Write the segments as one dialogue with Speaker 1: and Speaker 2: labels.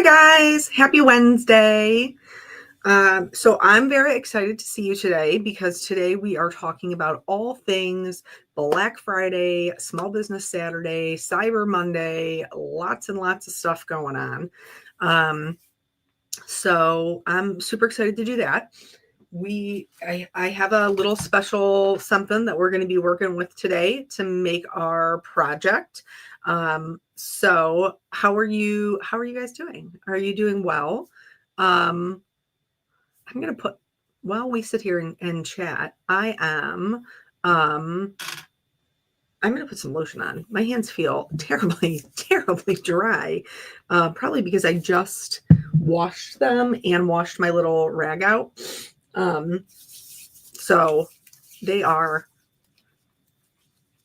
Speaker 1: Hi guys, happy Wednesday. So I'm very excited to see you today because today we are talking about all things Black Friday, Small Business Saturday, Cyber Monday, lots and lots of stuff going on. So I'm super excited to do that. I have a little special something that we're going to be working with today to make our project. So how are you guys doing? Are you doing well? I'm going to put, while we sit here and chat, I'm going to put some lotion on. My hands feel terribly, terribly dry. Probably because I just washed them and washed my little rag out. So they are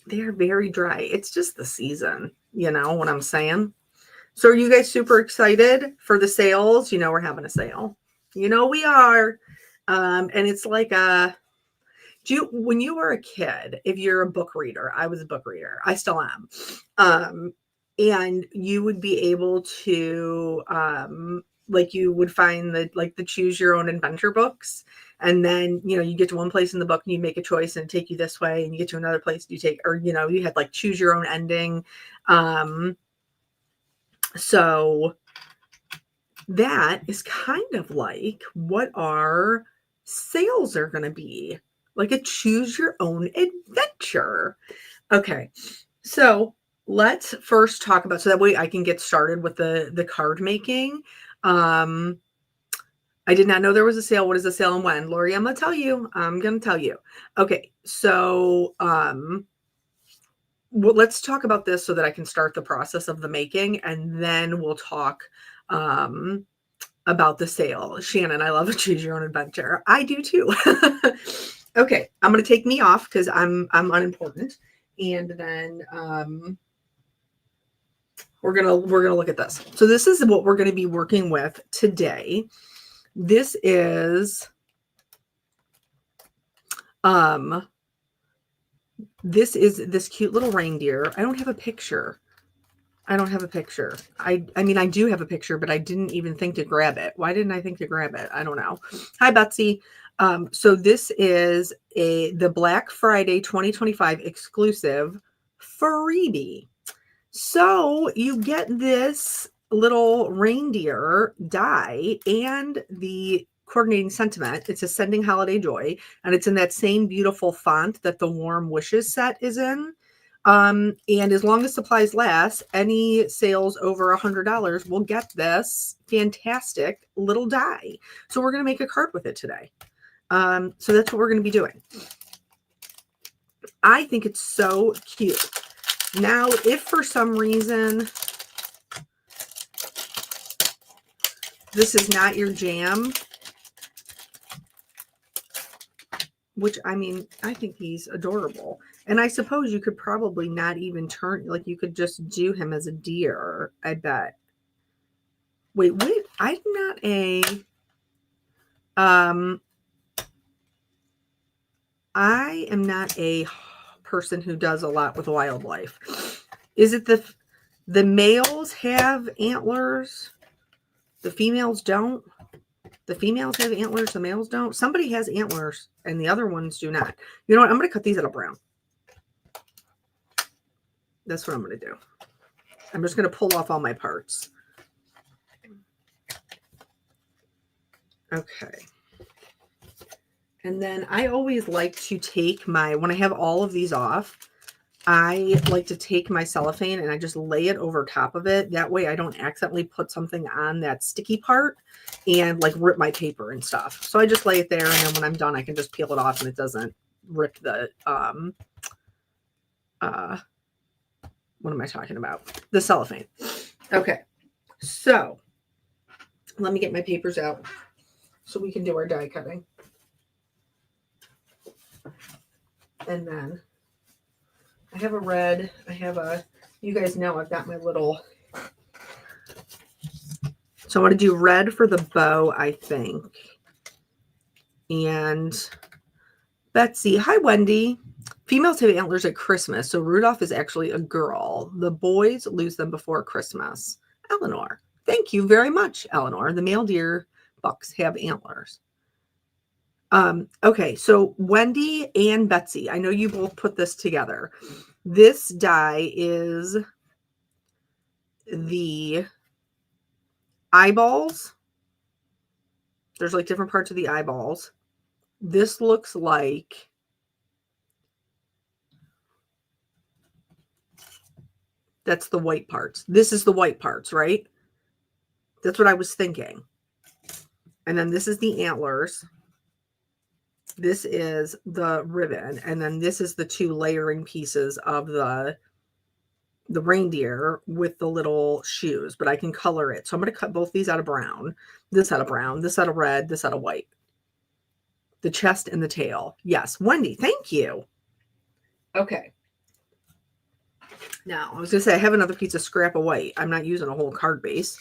Speaker 1: very dry. It's just the season, you know what I'm saying? So are you guys super excited for the sales? You know, we're having a sale. You know, we are. And it's like when you were a kid, if you're a book reader, I was a book reader. I still am. And you would be able to, like you would find the choose your own adventure books. And then, you know, you get to one place in the book and you make a choice and take you this way, and you get to another place, you take, or, you know, you had like choose your own ending. So that is kind of like what our sales are going to be, like a choose your own adventure. Okay. So let's first talk about, so that way I can get started with the card making. I did not know there was a sale. What is a sale and when? Lori, I'm going to tell you. Okay. So, well, let's talk about this so that I can start the process of the making, and then we'll talk about the sale. Shannon, I love a choose your own adventure. I do too. Okay, I'm going to take me off because I'm unimportant, and then we're gonna look at this. So this is what we're going to be working with today. This is this cute little reindeer. I don't have a picture. I mean, I do have a picture, but I didn't even think to grab it. Why didn't I think to grab it? I don't know. Hi, Betsy. So this is the Black Friday 2025 exclusive freebie. So you get this little reindeer die and the coordinating sentiment. It's a Sending Holiday Joy, and it's in that same beautiful font that the Warm Wishes set is in. And as long as supplies last, any sales over $100 will get this fantastic little die. So we're going to make a card with it today. So that's what we're going to be doing. I think it's so cute. Now, if for some reason this is not your jam, which, I mean, I think he's adorable. And I suppose you could probably not even turn, like you could just do him as a deer, I bet. Wait, I'm not I am not a person who does a lot with wildlife. Is it the males have antlers? The females don't? The females have antlers, the males don't? Somebody has antlers and the other ones do not. You know what? I'm going to cut these out of brown. That's what I'm going to do. I'm just going to pull off all my parts. Okay. And then I always like to take when I have all of these off, I like to take my cellophane and I just lay it over top of it. That way I don't accidentally put something on that sticky part and like rip my paper and stuff. So I just lay it there, and then when I'm done, I can just peel it off and it doesn't rip the, what am I talking about? The cellophane. Okay. So let me get my papers out so we can do our die cutting. And then I have a red. You guys know I've got my little. So I want to do red for the bow, I think. And Betsy, hi, Wendy. Females have antlers at Christmas, so Rudolph is actually a girl. The boys lose them before Christmas. Eleanor, Thank you very much, Eleanor. The male deer bucks have antlers. Okay, so Wendy and Betsy, I know you both put this together. This die is the eyeballs. There's like different parts of the eyeballs. This looks like that's the white parts. This is the white parts, right? That's what I was thinking. And then this is the antlers. This is the ribbon. And then this is the two layering pieces of the reindeer with the little shoes, but I can color it. So I'm going to cut both these out of brown, this out of brown, this out of red, this out of white. The chest and the tail. Yes, Wendy, thank you. Okay. Now, I was going to say I have another piece of scrap of white. I'm not using a whole card base.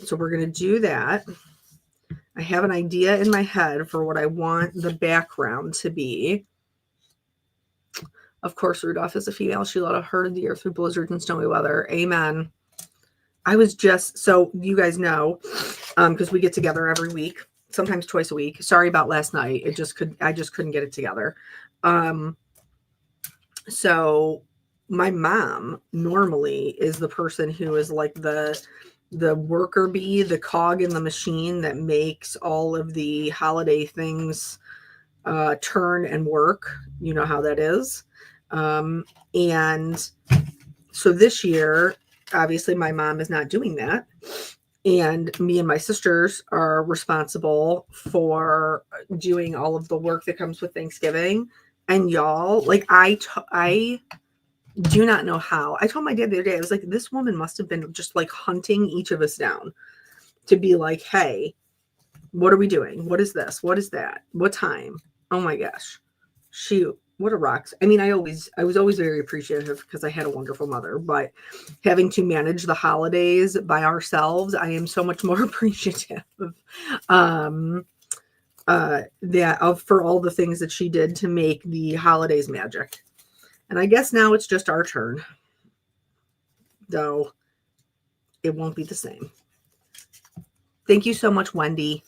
Speaker 1: So we're going to do that. I have an idea in my head for what I want the background to be. Of course, Rudolph is a female. She let a herd of deer through blizzards and snowy weather. Amen. I was just, so you guys know, because we get together every week, sometimes twice a week. Sorry about last night. I just couldn't get it together. So my mom normally is the person who is like the worker bee, the cog in the machine that makes all of the holiday things turn and work. You know how that is. And so this year, obviously my mom is not doing that. And me and my sisters are responsible for doing all of the work that comes with Thanksgiving. And y'all, like I do not know how. I told my dad the other day, I was like, this woman must have been just like hunting each of us down to be like, hey, what are we doing? What is this? What is that? What time? Oh my gosh. Shoot. What a rocks. I mean, I was always very appreciative because I had a wonderful mother, but having to manage the holidays by ourselves, I am so much more appreciative for all the things that she did to make the holidays magic. And I guess now it's just our turn, though it won't be the same. Thank you so much, Wendy.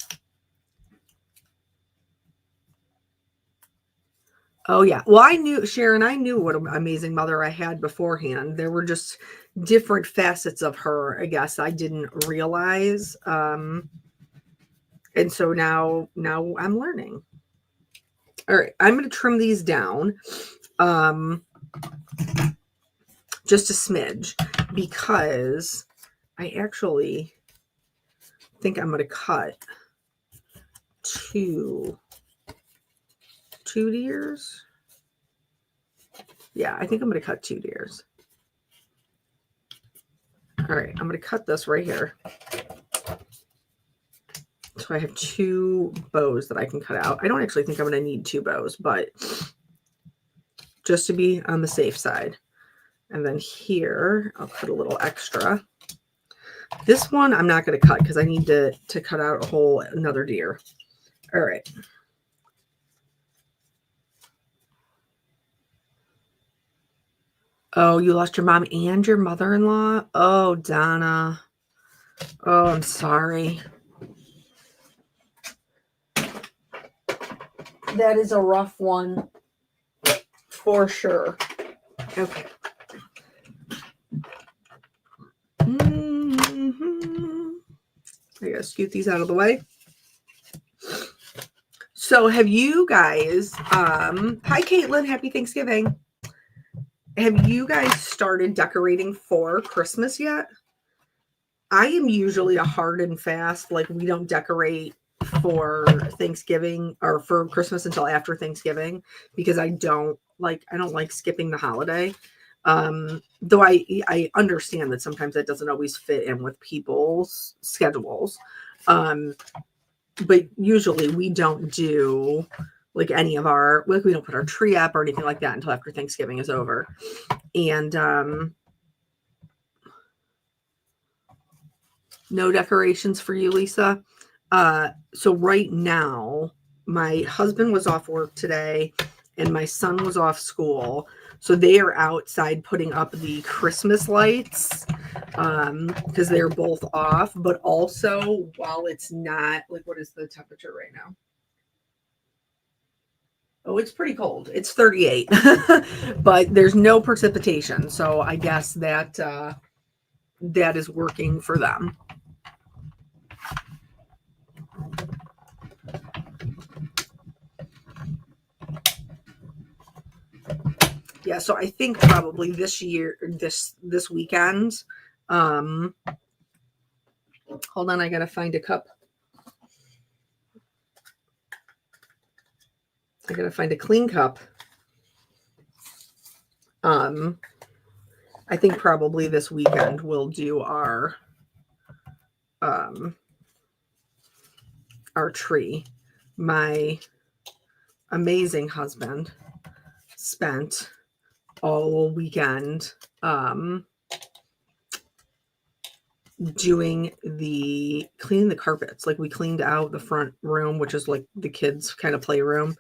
Speaker 1: Oh, yeah. Well, I knew, Sharon, I knew what an amazing mother I had beforehand. There were just different facets of her, I guess, I didn't realize. And so now I'm learning. All right. I'm going to trim these down just a smidge because I actually think I'm going to cut two deers. Yeah, I think I'm going to cut 2 deers. All right, I'm going to cut this right here. So I have 2 bows that I can cut out. I don't actually think I'm going to need 2 bows, but just to be on the safe side. And then here, I'll cut a little extra. This one I'm not going to cut because I need to cut out another deer. All right. Oh, you lost your mom and your mother-in-law? Oh, Donna. Oh, I'm sorry. That is a rough one for sure. Okay. I gotta scoot these out of the way. So have you guys, hi Caitlin, happy Thanksgiving. Have you guys started decorating for Christmas yet? I am usually a hard and fast, like we don't decorate for Thanksgiving or for Christmas until after Thanksgiving because I don't like skipping the holiday. Though I understand that sometimes that doesn't always fit in with people's schedules. But usually we don't do like any of our, like we don't put our tree up or anything like that until after Thanksgiving is over. And no decorations for you, Lisa. So right now, my husband was off work today and my son was off school. So they are outside putting up the Christmas lights. because they're both off, but also while it's not like, what is the temperature right now? Oh, it's pretty cold. It's 38, but there's no precipitation. So I guess that that is working for them. Yeah, so I think probably this year, this weekend. Hold on, I gotta find a cup. I gotta find a clean cup. I think probably this weekend we'll do our tree. My amazing husband spent all weekend cleaning the carpets. Like, we cleaned out the front room, which is like the kids' kind of playroom,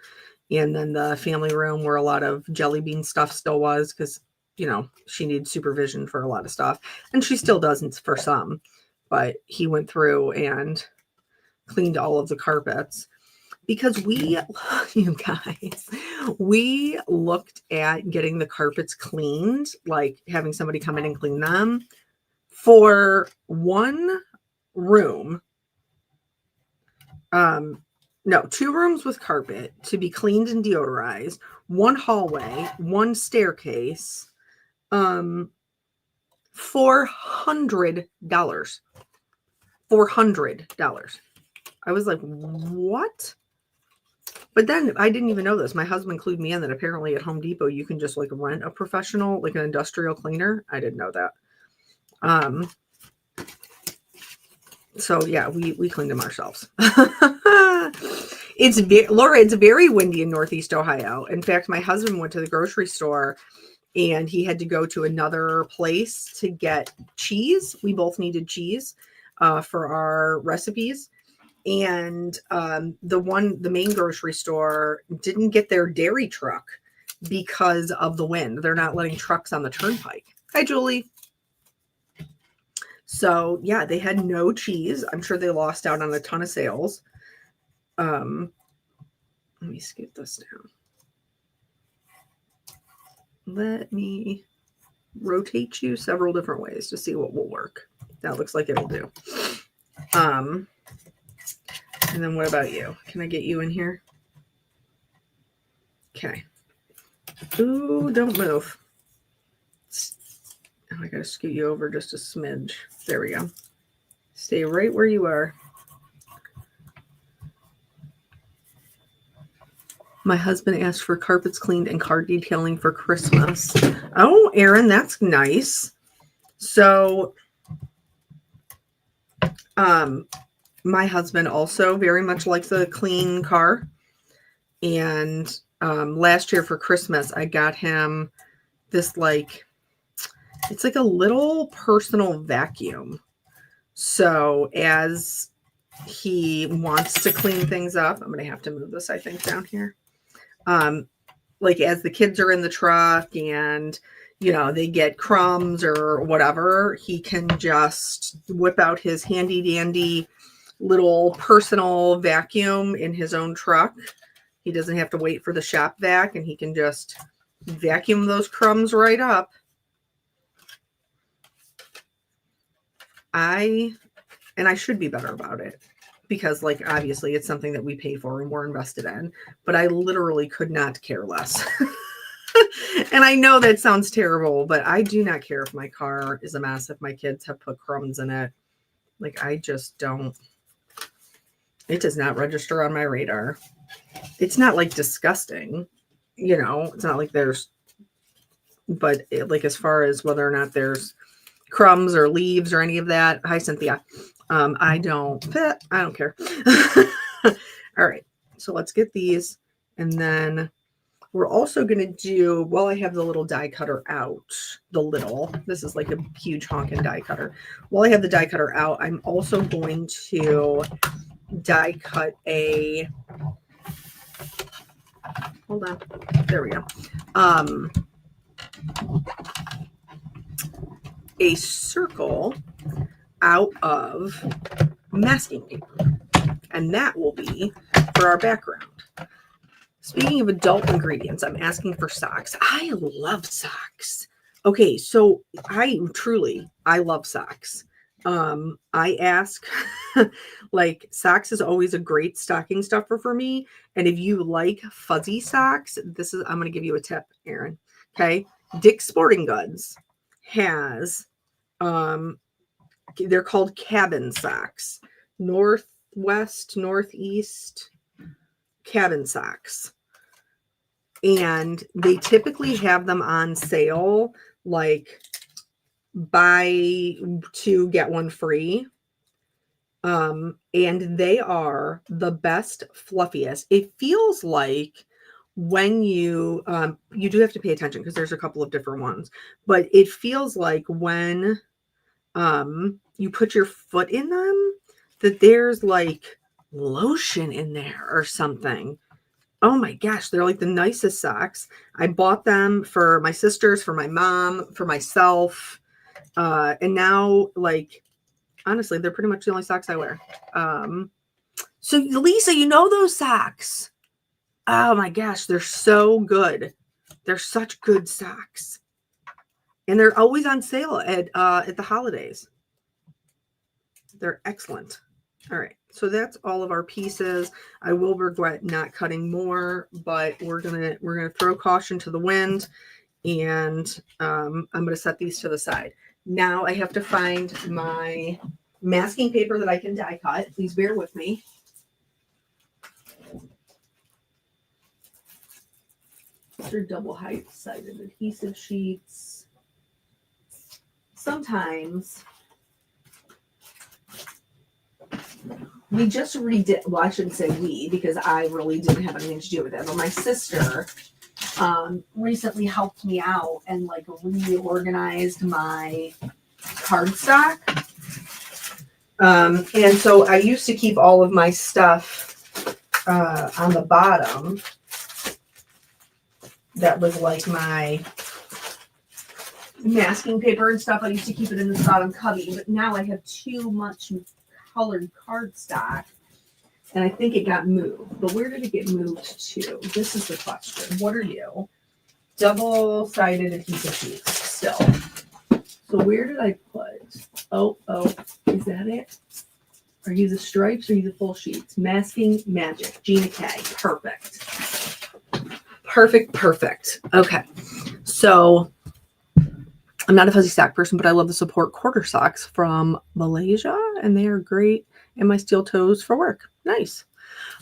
Speaker 1: and then the family room where a lot of Jelly Bean stuff still was, because she needs supervision for a lot of stuff, and she still doesn't for some. But he went through and cleaned all of the carpets, because you guys, we looked at getting the carpets cleaned, like having somebody come in and clean them, for one room. No, 2 rooms with carpet to be cleaned and deodorized, 1 hallway, 1 staircase, $400. $400. I was like, what? But then I didn't even know this. My husband clued me in that apparently at Home Depot you can just like rent a professional, like an industrial cleaner. I didn't know that. So yeah, we cleaned them ourselves. Laura, it's very windy in Northeast Ohio. In fact, my husband went to the grocery store and he had to go to another place to get cheese. We both needed cheese for our recipes. And the main grocery store didn't get their dairy truck because of the wind. They're not letting trucks on the turnpike. Hi, Julie. So yeah, they had no cheese. I'm sure they lost out on a ton of sales. Let me scoot this down. Let me rotate you several different ways to see what will work. That looks like it'll do. And then what about you? Can I get you in here? Okay. Ooh, don't move. Oh, I gotta scoot you over just a smidge. There we go. Stay right where you are. My husband asked for carpets cleaned and car detailing for Christmas. Oh, Erin, that's nice. So, my husband also very much likes a clean car. And last year for Christmas, I got him this, like, it's like a little personal vacuum. So as he wants to clean things up, I'm going to have to move this, I think, down here. Like, as the kids are in the truck and, they get crumbs or whatever, he can just whip out his handy dandy little personal vacuum in his own truck. He doesn't have to wait for the shop vac, and he can just vacuum those crumbs right up. I should be better about it, because, like, obviously it's something that we pay for and we're invested in, but I literally could not care less. And I know that sounds terrible, but I do not care if my car is a mess, if my kids have put crumbs in it. Like, I just don't. It does not register on my radar. It's not like disgusting, it's not like there's, but like, as far as whether or not there's crumbs or leaves or any of that. Hi, Cynthia. I don't care. All right. So let's get these. And then we're also going to do, while I have the little die cutter out, this is like a huge honking die cutter. While I have the die cutter out, I'm also going to die cut hold on. There we go. a circle out of masking paper. And that will be for our background. Speaking of adult ingredients, I'm asking for socks. I love socks. Okay, so I love socks. I ask, like, socks is always a great stocking stuffer for me. And if you like fuzzy socks, I'm going to give you a tip, Erin. Okay. Dick's Sporting Goods has, they're called cabin socks, northwest, northeast cabin socks. And they typically have them on sale, like buy two, get one free. And they are the best, fluffiest. It feels like when you do have to pay attention because there's a couple of different ones, but it feels like when you put your foot in them that there's like lotion in there or something. Oh my gosh, they're like the nicest socks. I bought them for my sisters, for my mom, for myself. And now, like, honestly, they're pretty much the only socks I wear. So Lisa, you know those socks. Oh my gosh, they're so good. They're such good socks. And they're always on sale at the holidays. They're excellent. All right, so that's all of our pieces. I will regret not cutting more, but we're gonna throw caution to the wind, and I'm gonna set these to the side. Now I have to find my masking paper that I can die cut. Please bear with me. They're double-sided adhesive sheets. Sometimes we just redid, well, I shouldn't say we, because I really didn't have anything to do with it, but my sister recently helped me out and like reorganized my cardstock. And so I used to keep all of my stuff on the bottom. That was like my masking paper and stuff. I used to keep it in the bottom cubby, but now I have too much colored cardstock, and I think it got moved. But where did it get moved to? This is the question. What are you? Double-sided adhesive sheets still. So where did I put? Oh, is that it? Are you the stripes or are you the full sheets? Masking Magic, Gina K. Perfect. Perfect. Okay. So I'm not a fuzzy sock person, but I love the Support quarter socks from Malaysia, and they are great in my steel toes for work. Nice.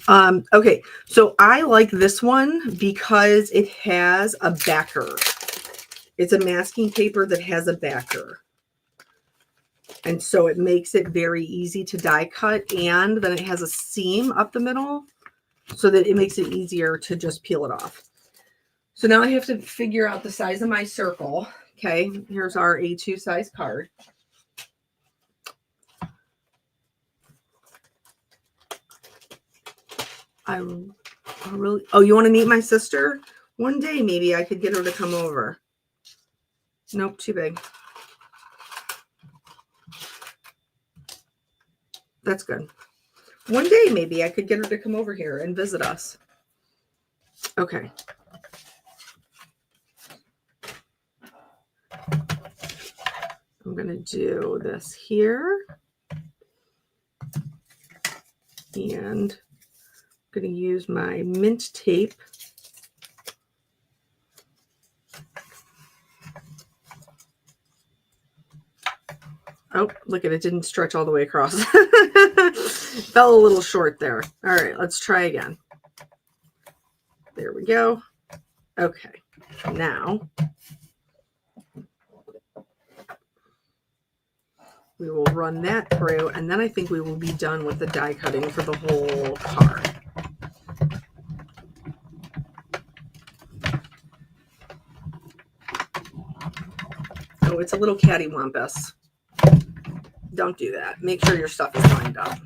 Speaker 1: Okay, so I like this one because it has a backer. It's a masking paper that has a backer. And so it makes it very easy to die cut, and then it has a seam up the middle so that it makes it easier to just peel it off. So now I have to figure out the size of my circle. Okay, here's our A2 size card. You want to meet my sister? One day, maybe I could get her to come over. Nope, too big. That's good. One day, maybe I could get her to come over here and visit us. Okay. I'm going to do this here. And I'm going to use my mint tape. Oh, look at it. Didn't stretch all the way across. Fell a little short there. All right, let's try again. There we go. Okay, now we will run that through, and then I think we will be done with the die cutting for the whole card. Oh, it's a little cattywampus. Don't do that. Make sure your stuff is lined up.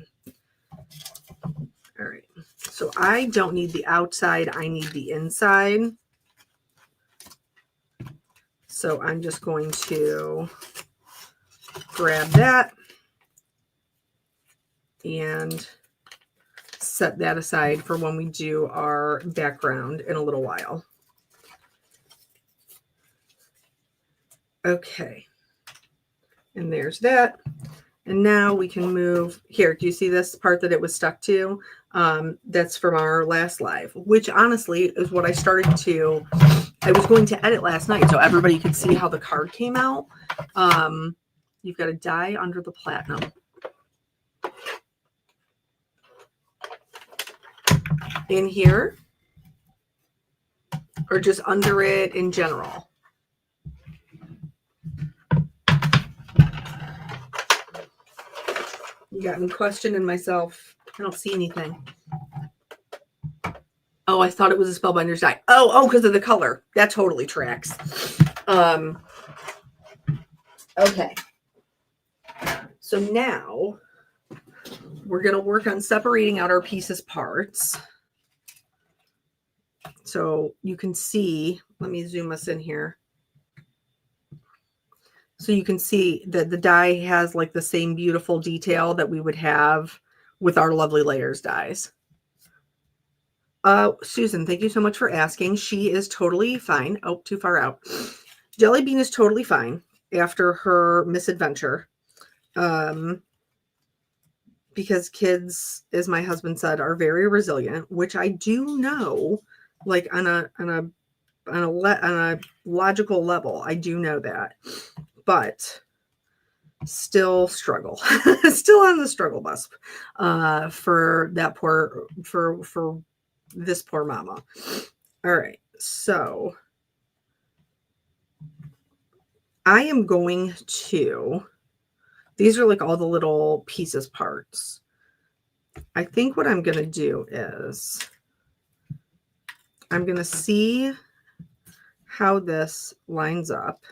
Speaker 1: All right. So I don't need the outside. I need the inside. So I'm just going to grab that and set that aside for when we do our background in a little while. Okay. And there's that. And now we can move here. Do you see this part that it was stuck to? That's from our last live, which honestly is what I was going to edit last night so everybody could see how the card came out. You've got to die under the platinum. In here, or just under it in general? You got me questioning myself. I don't see anything. Oh, I thought it was a Spellbinder's die. Oh, because of the color. That totally tracks. Okay. So now we're going to work on separating out our pieces parts. So you can see, let me zoom us in here. So you can see that the die has like the same beautiful detail that we would have with our Lovely Layers dies. Susan, thank you so much for asking. She is totally fine. Oh, too far out. Jelly Bean is totally fine after her misadventure. Because kids, as my husband said, are very resilient, which I do know, like on a logical level, I do know that. But still struggle, still on the struggle bus for that for this poor mama. All right, so I am going to, these are like all the little pieces parts. I think what I'm going to do is I'm going to see how this lines up.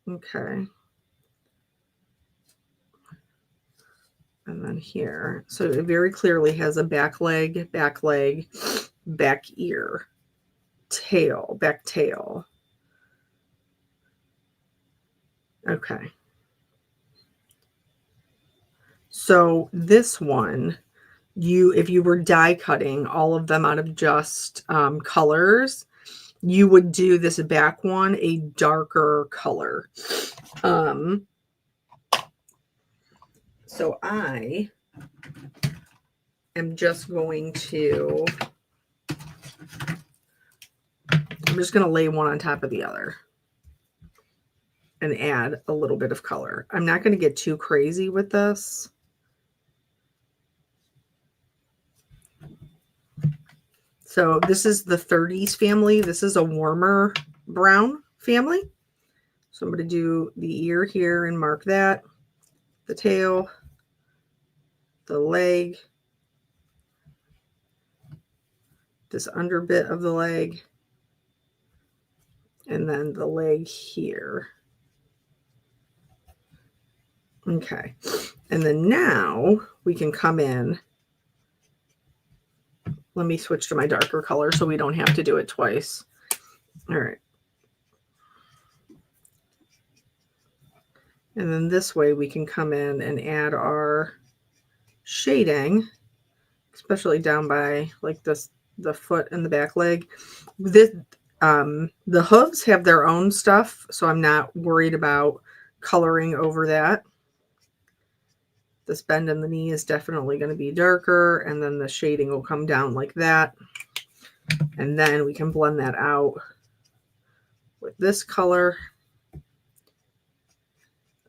Speaker 1: Okay. And then here. So it very clearly has a back leg, back ear, tail, back tail. Okay. So this one, if you were die cutting all of them out of just colors, you would do this back one a darker color. So I am just going to, I'm just going to lay one on top of the other and add a little bit of color. I'm not going to get too crazy with this. So this is the 30s family. This is a warmer brown family. So I'm going to do the ear here and mark that, the tail, the leg, this under bit of the leg, and then the leg here. Okay. And then now we can come in. Let me switch to my darker color so we don't have to do it twice. All right. And then this way we can come in and add our shading, especially down by like this, the foot and the back leg. This, the hooves have their own stuff, so I'm not worried about coloring over that. This bend in the knee is definitely going to be darker, and then the shading will come down like that. And then we can blend that out with this color.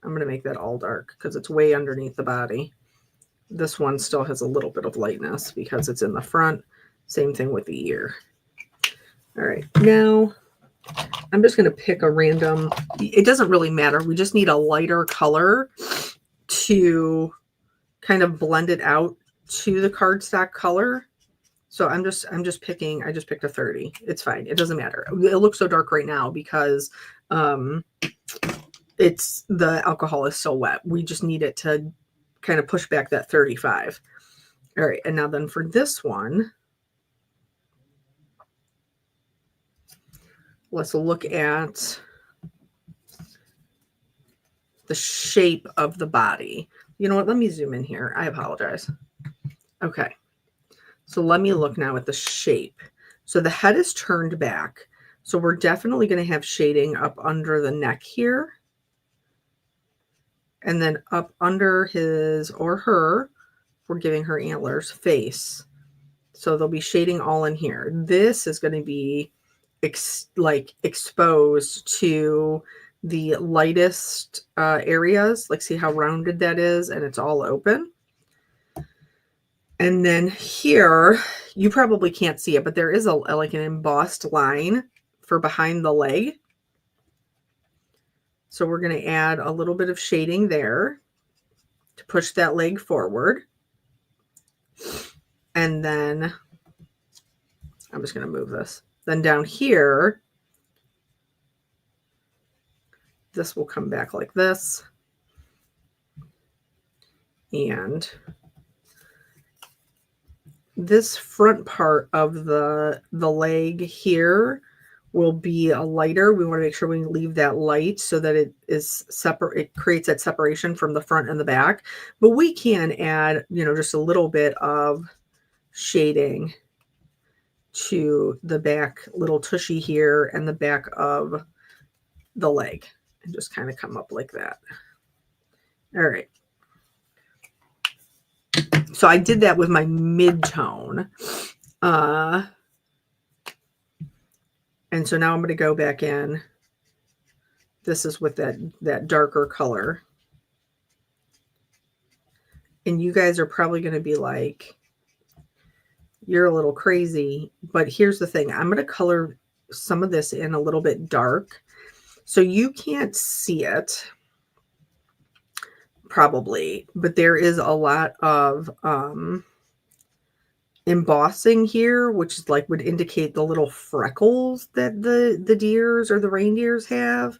Speaker 1: I'm going to make that all dark because it's way underneath the body. This one still has a little bit of lightness because it's in the front. Same thing with the ear. All right, now I'm just going to pick a random, it doesn't really matter. We just need a lighter color to kind of blend it out to the cardstock color. So I just picked a 30. It's fine. It doesn't matter. It looks so dark right now because it's the alcohol is so wet. We just need it to kind of push back that 35. All right. And now then for this one, let's look at the shape of the body. You know what? Let me zoom in here. I apologize. Okay. So let me look now at the shape. So the head is turned back. So we're definitely going to have shading up under the neck here. And then up under his or her, we're giving her antlers, face. So there'll be shading all in here. This is going to be exposed to the lightest areas. Like, see how rounded that is, and it's all open. And then here, you probably can't see it, but there is like an embossed line for behind the leg. So we're going to add a little bit of shading there to push that leg forward. And then I'm just going to move this. Then down here, this will come back like this. And this front part of the leg here will be a lighter. We want to make sure we leave that light so that it is separate. It creates that separation from the front and the back. But we can add, you know, just a little bit of shading to the back little tushy here and the back of the leg, and just kind of come up like that. All right. So I did that with my mid-tone. And so now I'm going to go back in. This is with that darker color. And you guys are probably going to be like, you're a little crazy. But here's the thing. I'm going to color some of this in a little bit dark. So you can't see it, probably. But there is a lot of embossing here, which is like would indicate the little freckles that the deers or the reindeers have.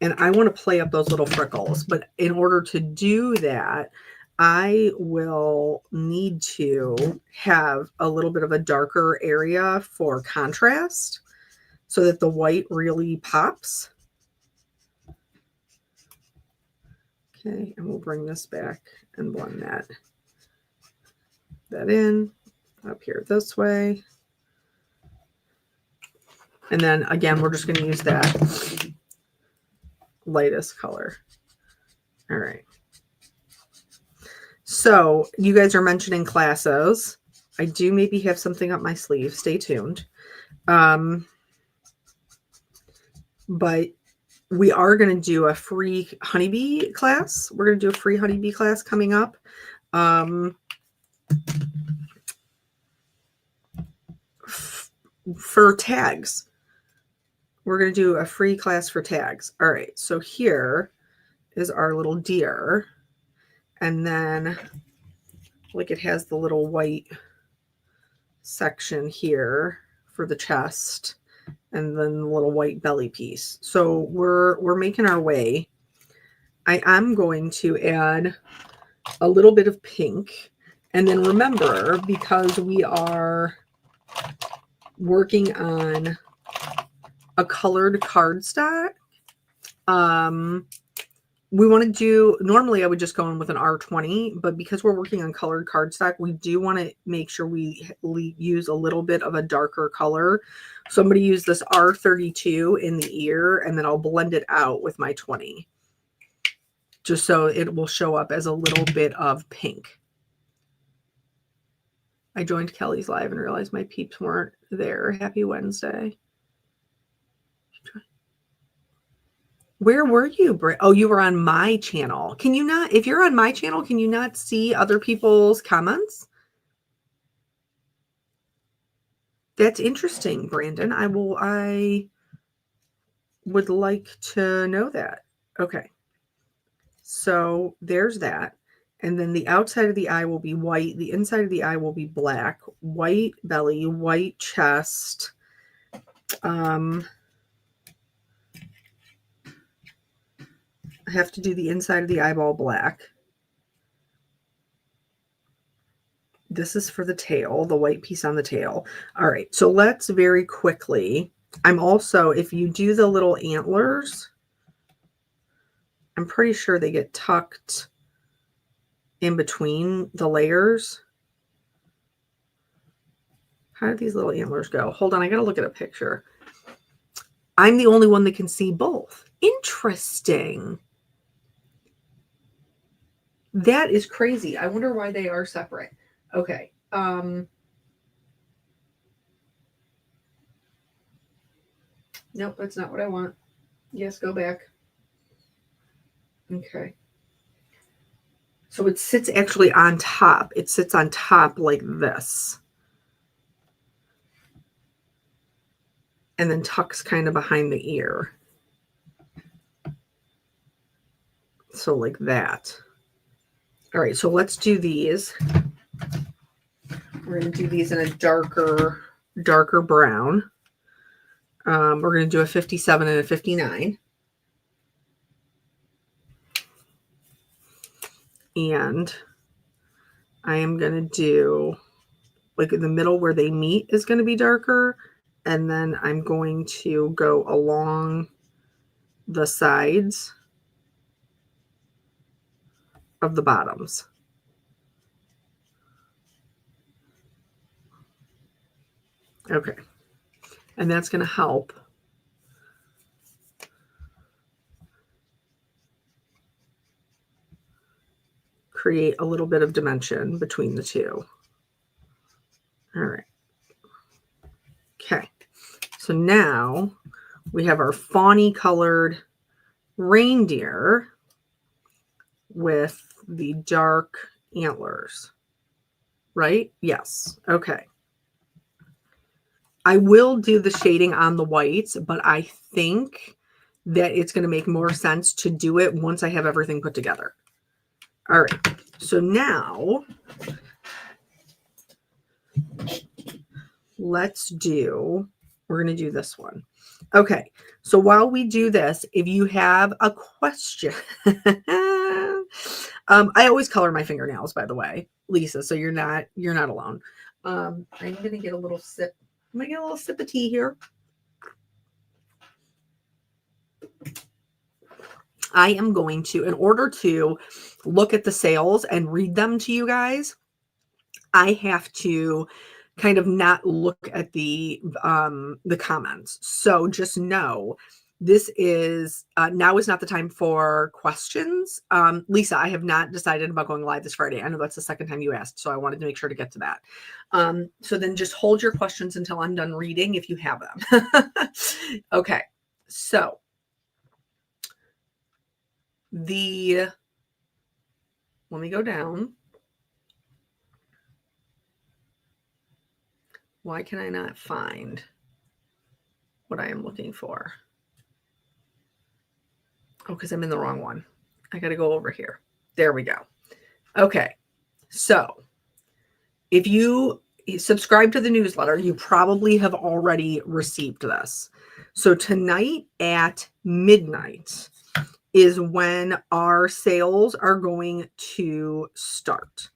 Speaker 1: And I want to play up those little freckles. But in order to do that, I will need to have a little bit of a darker area for contrast so that the white really pops. Okay, and we'll bring this back and blend that in up here this way. And then again, we're just going to use that lightest color. All right. So you guys are mentioning classos. I do maybe have something up my sleeve. Stay tuned. But we are going to do a free honeybee class. We're going to do a free honeybee class coming up. For tags. We're going to do a free class for tags. All right. So here is our little deer. And then like it has the little white section here for the chest and then the little white belly piece. So we're making our way. I am going to add a little bit of pink. And then remember, because we are working on a colored cardstock, we want to do, normally I would just go in with an R20, but because we're working on colored cardstock, we do want to make sure we use a little bit of a darker color. So I'm going to use this R32 in the ear, and then I'll blend it out with my 20, just so it will show up as a little bit of pink. I joined Kelly's live and realized my peeps weren't there. Happy Wednesday. Where were you, Oh, you were on my channel. Can you not, if you're on my channel, can you not see other people's comments? That's interesting, Brandon. I would like to know that. Okay. So there's that. And then the outside of the eye will be white. The inside of the eye will be black. White belly, white chest. I have to do the inside of the eyeball black. This is for the tail, the white piece on the tail. All right, so let's very quickly I'm also, if you do the little antlers, I'm pretty sure they get tucked in between the layers. How do these little antlers go? Hold on, I gotta look at a picture. I'm the only one that can see both. Interesting. That is crazy. I wonder why they are separate. Okay. Nope, that's not what I want. Yes, go back. Okay. So it sits actually on top. It sits on top like this. And then tucks kind of behind the ear. So like that. All right, so let's do these. We're going to do these in a darker brown. We're going to do a 57 and a 59. And I am going to do, like in the middle where they meet is going to be darker. And then I'm going to go along the sides of the bottoms. Okay. And that's going to help create a little bit of dimension between the two. All right. Okay. So now we have our fawny colored reindeer with the dark antlers, right? Yes. Okay. I will do the shading on the whites, but I think that it's going to make more sense to do it once I have everything put together. All right. So now we're going to do this one. Okay. So while we do this, if you have a question, I always color my fingernails, by the way, Lisa, so you're not alone. I'm going to get a little sip. I'm going to get a little sip of tea here. I am going to, in order to look at the sales and read them to you guys, I have to kind of not look at the comments. So just know this is now is not the time for questions. Lisa, I have not decided about going live this Friday. I know that's the second time you asked, so I wanted to make sure to get to that. So then just hold your questions until I'm done reading if you have them. Okay, so let me go down. Why can I not find what I am looking for? Oh, because I'm in the wrong one. I got to go over here. There we go. Okay. So if you subscribe to the newsletter, you probably have already received this. So tonight at midnight is when our sales are going to start.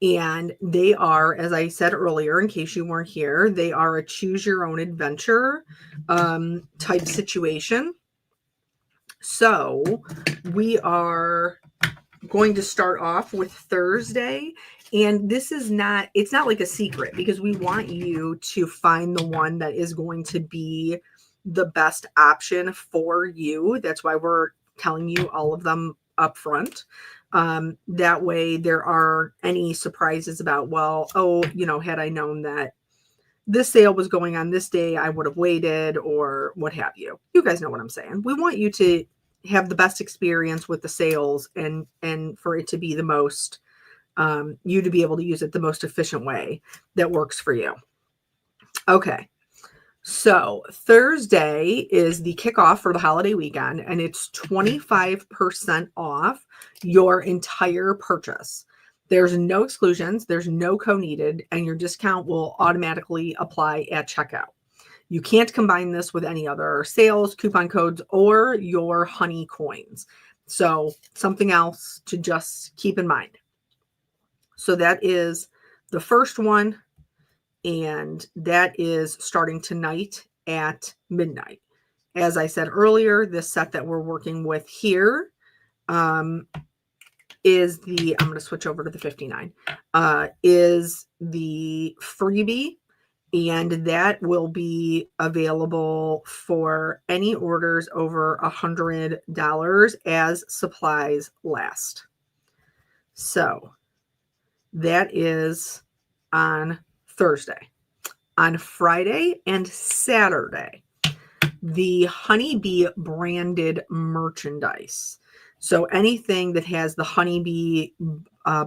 Speaker 1: And they are, as I said earlier, in case you weren't here, they are a choose your own adventure type situation. So we are going to start off with Thursday. And this is not, it's not like a secret because we want you to find the one that is going to be the best option for you. That's why we're telling you all of them up front. That way there aren't any surprises about, well, oh, had I known that this sale was going on this day, I would have waited or what have you. You guys know what I'm saying. We want you to have the best experience with the sales and for it to be the most, you to be able to use it the most efficient way that works for you. Okay. So Thursday is the kickoff for the holiday weekend, and it's 25% off your entire purchase. There's no exclusions, there's no code needed, and your discount will automatically apply at checkout. You can't combine this with any other sales, coupon codes, or your honey coins. So something else to just keep in mind. So that is the first one. And that is starting tonight at midnight. As I said earlier, this set that we're working with here is the, I'm going to switch over to the 59, is the freebie. And that will be available for any orders over $100 as supplies last. So that is on Thursday. On Friday and Saturday, the Honeybee branded merchandise. So anything that has the Honeybee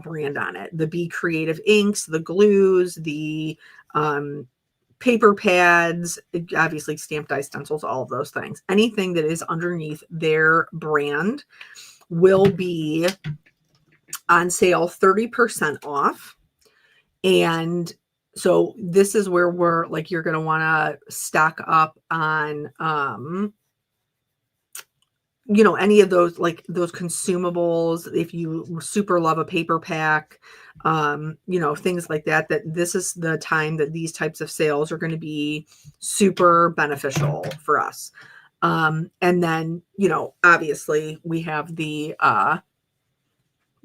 Speaker 1: brand on it, the Be Creative inks, the glues, the paper pads, obviously stamped die stencils, all of those things. Anything that is underneath their brand will be on sale 30% off. And so this is where we're like, you're going to want to stock up on, you know, any of those, like those consumables. If you super love a paper pack, you know, things like that, that this is the time that these types of sales are going to be super beneficial for us. And then, you know, obviously we have the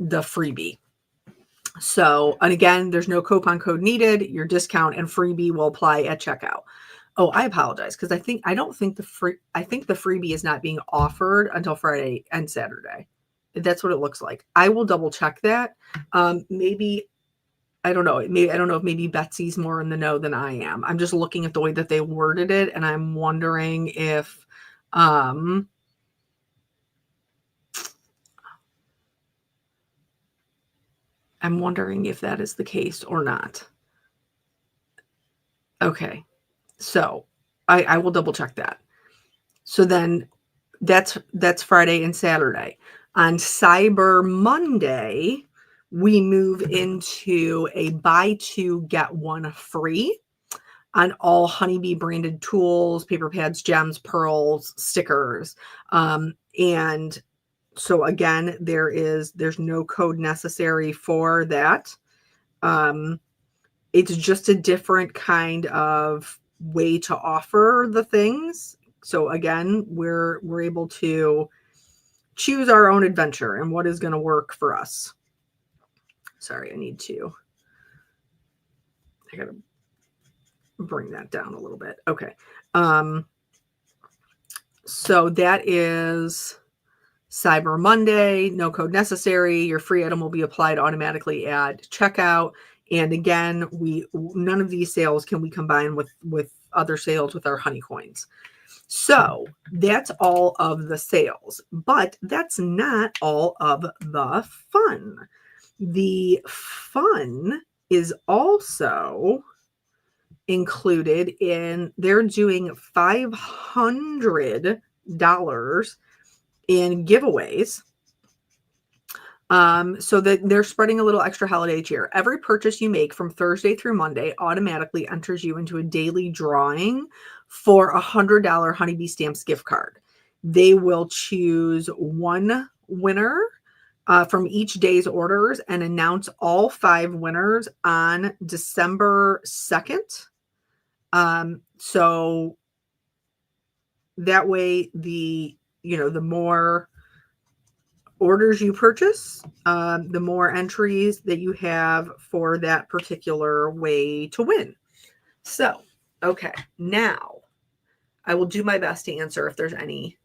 Speaker 1: freebie. So, and again, there's no coupon code needed. Your discount and freebie will apply at checkout. Oh, I apologize because I think the freebie is not being offered until Friday and Saturday. That's what it looks like. I will double check that. Maybe I don't know. I don't know if maybe Betsy's more in the know than I am. I'm just looking at the way that they worded it, and I'm wondering if that is the case or not. Okay. So I will double check that. So then that's Friday and Saturday. On Cyber Monday, we move into a buy two, get one free on all Honeybee branded tools, paper pads, gems, pearls, stickers. And so again, there's no code necessary for that. It's just a different kind of way to offer the things. So again, we're able to choose our own adventure and what is going to work for us. Sorry, I got to bring that down a little bit. Okay. So that is Cyber Monday, no code necessary. Your free item will be applied automatically at checkout. And again, none of these sales can we combine with other sales with our honey coins. So that's all of the sales, but that's not all of the fun. The fun is also included in, they're doing $500 in giveaways. So that they're spreading a little extra holiday cheer. Every purchase you make from Thursday through Monday automatically enters you into a daily drawing for a $100 Honeybee Stamps gift card. They will choose one winner from each day's orders and announce all 5 winners on December 2nd. So that way the more orders you purchase, the more entries that you have for that particular way to win. So, okay, now I will do my best to answer if there's any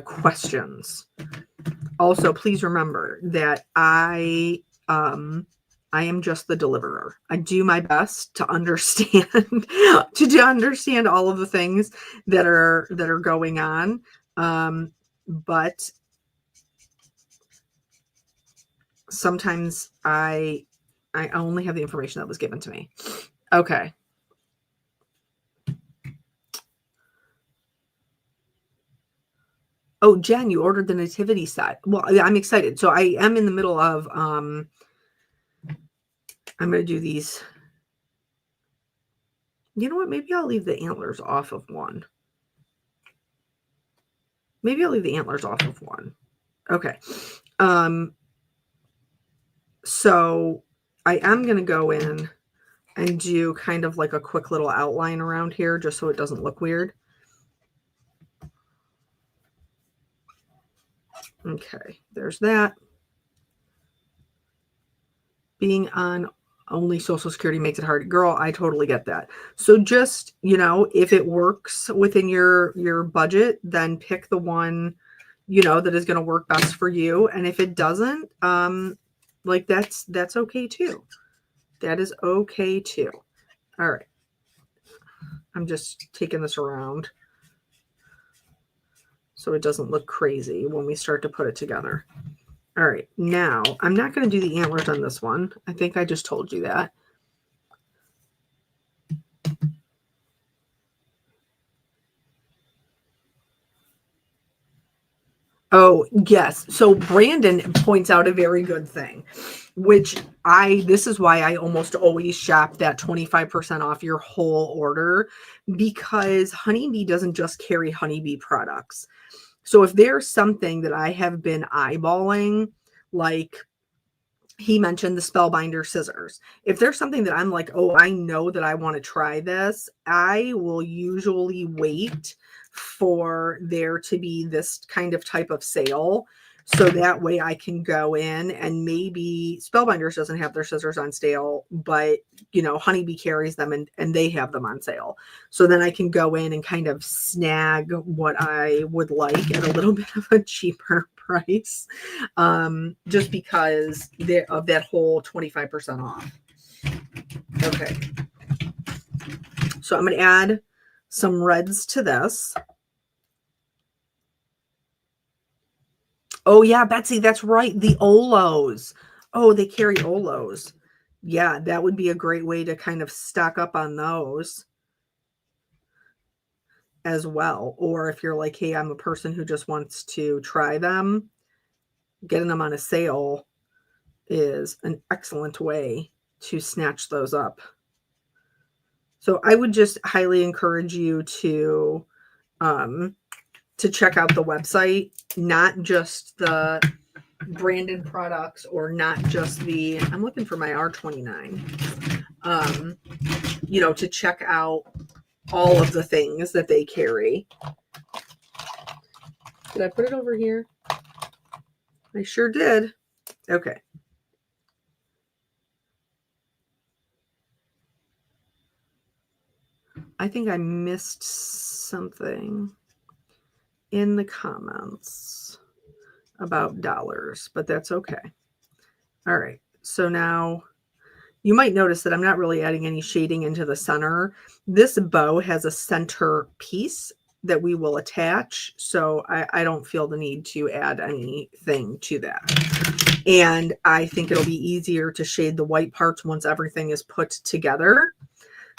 Speaker 1: questions. Also, please remember that I am just the deliverer. I do my best to understand understand all of the things that are going on. But sometimes I only have the information that was given to me. Okay. Oh, Jen, you ordered the nativity set. Well, I'm excited. So I am in the middle of I'm going to do these. You know what? Maybe I'll leave the antlers off of one. Okay. So I am going to go in and do kind of like a quick little outline around here just so it doesn't look weird. Okay, there's that. Being on only Social Security makes it hard. Girl, I totally get that. So just, you know, if it works within your budget, then pick the one, you know, that is going to work best for you. And if it doesn't, like that's okay too. That is okay too. All right. I'm just taking this around so it doesn't look crazy when we start to put it together. All right, now I'm not going to do the antlers on this one. I think I just told you that. Oh, yes. So Brandon points out a very good thing, which this is why I almost always shop that 25% off your whole order, because Honeybee doesn't just carry Honeybee products. So if there's something that I have been eyeballing, like he mentioned the Spellbinder scissors. If there's something that I'm like, oh, I know that I want to try this, I will usually wait for there to be this kind of type of sale. So that way I can go in, and maybe Spellbinders doesn't have their scissors on sale, but you know, Honeybee carries them and they have them on sale. So then I can go in and kind of snag what I would like at a little bit of a cheaper price, just because of that whole 25% off. Okay. So I'm going to add some reds to this. Oh yeah, Betsy, that's right. The Olos. Oh, they carry Olos. Yeah, that would be a great way to kind of stock up on those as well. Or if you're like, hey, I'm a person who just wants to try them, getting them on a sale is an excellent way to snatch those up. So I would just highly encourage you to check out the website, not just the branded products, or not just I'm looking for my R29, you know, to check out all of the things that they carry. Did I put it over here? I sure did. Okay. I think I missed something in the comments about dollars, but that's okay. All right. So now you might notice that I'm not really adding any shading into the center. This bow has a center piece that we will attach, so I don't feel the need to add anything to that. And I think it'll be easier to shade the white parts once everything is put together.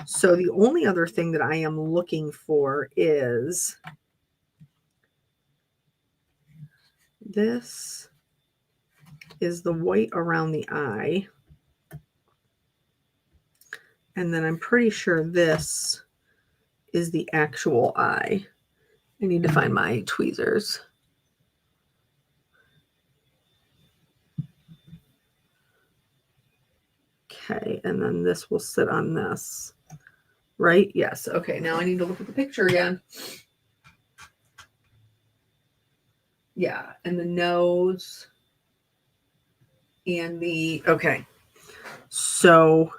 Speaker 1: So the only other thing that I am looking for is this is the white around the eye. And then I'm pretty sure this is the actual eye. I need to find my tweezers. Okay, and then this will sit on this. Right? Yes. Okay, now I need to look at the picture again. Yeah, and the nose and okay. So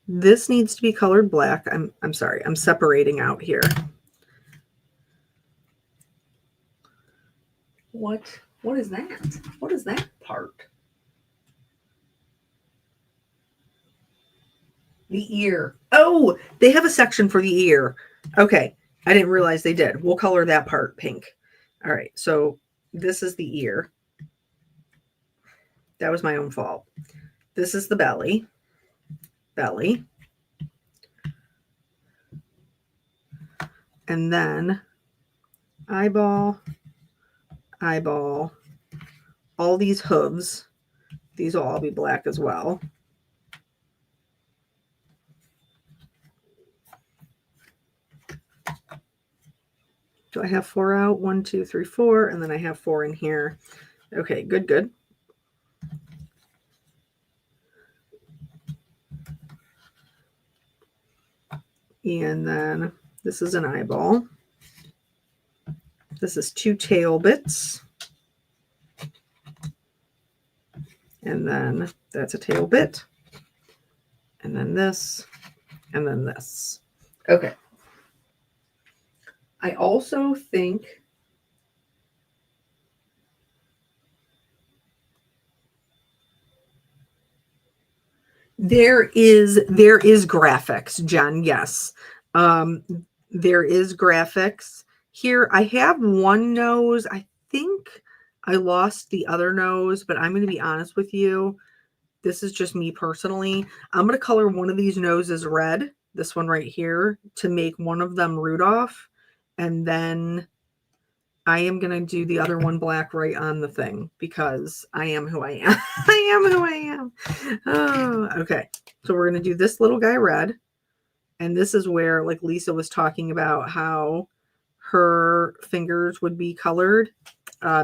Speaker 1: this needs to be colored black. I'm sorry. I'm separating out here. What is that? What is that part? The ear. Oh, they have a section for the ear. Okay. I didn't realize they did. We'll color that part pink. All right. So this is the ear. That was my own fault. This is the belly. Belly. And then eyeball, eyeball, all these hooves. These will all be black as well. Do I have 4 out? 1, 2, 3, 4. And then I have 4 in here. Okay, good, good. And then this is an eyeball. This is 2 tail bits. And then that's a tail bit. And then this. And then this. Okay. I also think there is graphics, Jen. Yes. There is graphics here. I have one nose. I think I lost the other nose, but I'm going to be honest with you. This is just me personally. I'm going to color one of these noses red, this one right here, to make one of them Rudolph. And then I am going to do the other one black right on the thing because I am who I am. I am who I am. Oh, okay. So we're going to do this little guy red. And this is where, like Lisa was talking about how her fingers would be colored.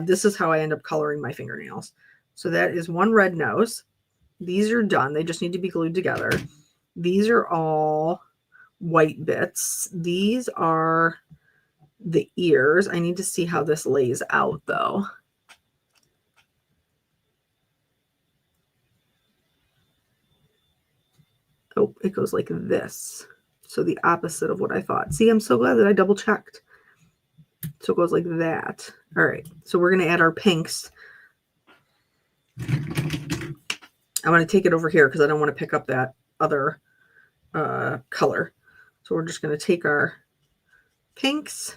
Speaker 1: This is how I end up coloring my fingernails. So that is one red nose. These are done. They just need to be glued together. These are all white bits. These are the ears. I need to see how this lays out though. Oh, it goes like this. So the opposite of what I thought. See, I'm so glad that I double checked. So it goes like that. All right. So we're going to add our pinks. I want to take it over here because I don't want to pick up that other color. So we're just going to take our pinks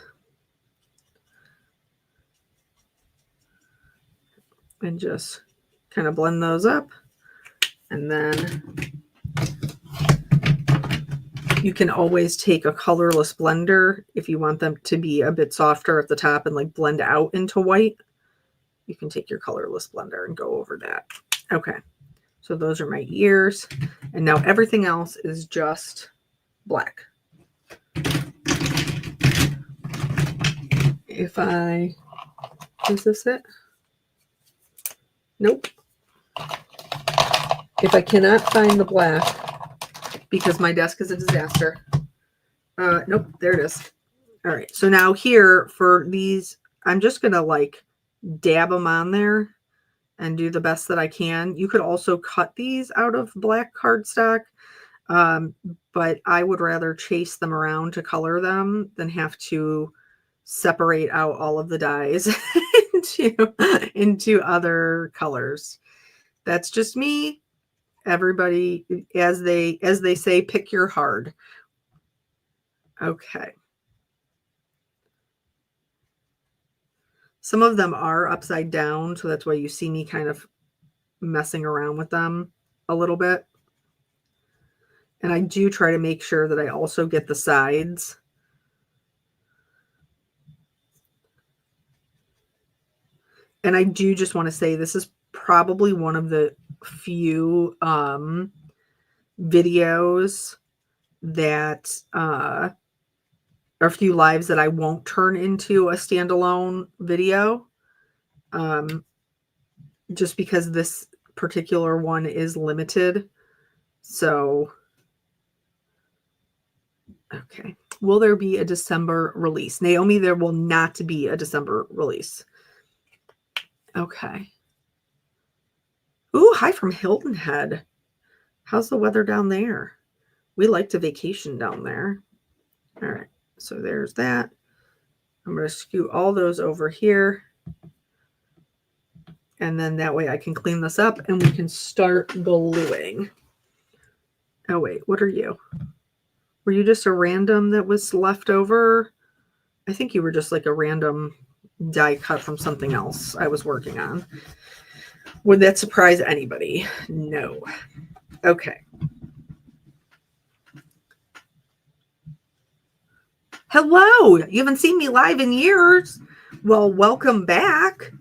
Speaker 1: and just kind of blend those up. And then you can always take a colorless blender if you want them to be a bit softer at the top and like blend out into white. You can take your colorless blender and go over that. Okay. So those are my ears. And now everything else is just black. Is this it? Nope. If I cannot find the black, because my desk is a disaster. Nope, there it is. All right. So now here for these, I'm just going to like dab them on there and do the best that I can. You could also cut these out of black cardstock, but I would rather chase them around to color them than have to separate out all of the dyes into other colors. That's just me. Everybody, as they say, pick your hard. Okay. Some of them are upside down, so that's why you see me kind of messing around with them a little bit. And I do try to make sure that I also get the sides. And I do just want to say this is probably one of the few videos that or a few lives that I won't turn into a standalone video. Just because this particular one is limited. So, okay. Will there be a December release? Naomi, there will not be a December release. Okay. Ooh, hi from Hilton Head. How's the weather down there? We like to vacation down there. All right. So there's that. I'm going to scoot all those over here. And then that way I can clean this up and we can start gluing. Oh, wait. What are you? Were you just a random that was left over? I think you were just like a random die cut from something else I was working on. Would that surprise anybody? No. Okay. Hello. You haven't seen me live in years. Well, welcome back.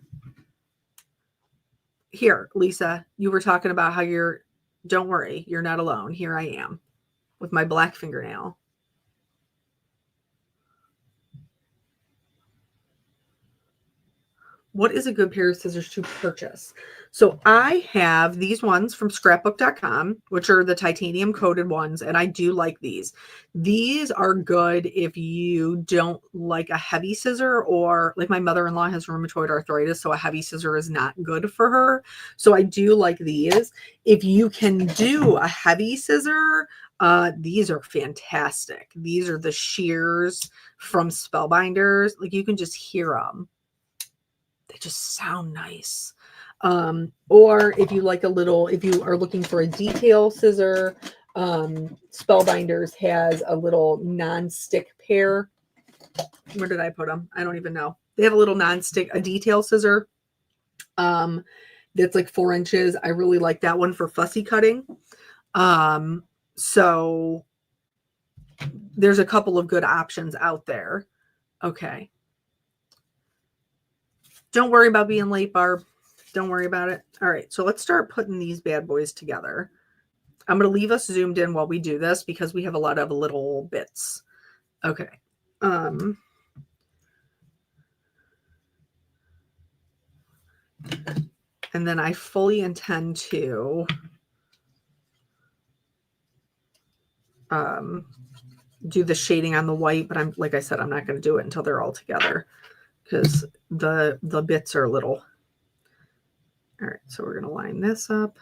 Speaker 1: Here, Lisa, you were talking about how don't worry, you're not alone. Here I am with my black fingernail. What is a good pair of scissors to purchase? So I have these ones from scrapbook.com, which are the titanium coated ones, and I do like these. These are good if you don't like a heavy scissor, or like my mother-in-law has rheumatoid arthritis, so a heavy scissor is not good for her. So I do like these. If you can do a heavy scissor, these are fantastic. These are the shears from Spellbinders. Like you can just hear them. They just sound nice. Or if you like if you are looking for a detail scissor, Spellbinders has a little non-stick pair. Where did I put them? I don't even know. They have a little a detail scissor. That's like 4 inches. I really like that one for fussy cutting. So there's a couple of good options out there. Okay. Don't worry about being late, Barb. Don't worry about it. All right, so let's start putting these bad boys together. I'm going to leave us zoomed in while we do this because we have a lot of little bits. Okay. And then I fully intend to do the shading on the white, but like I said, I'm not going to do it until they're all together because the bits are little. All right, so we're going to line this up.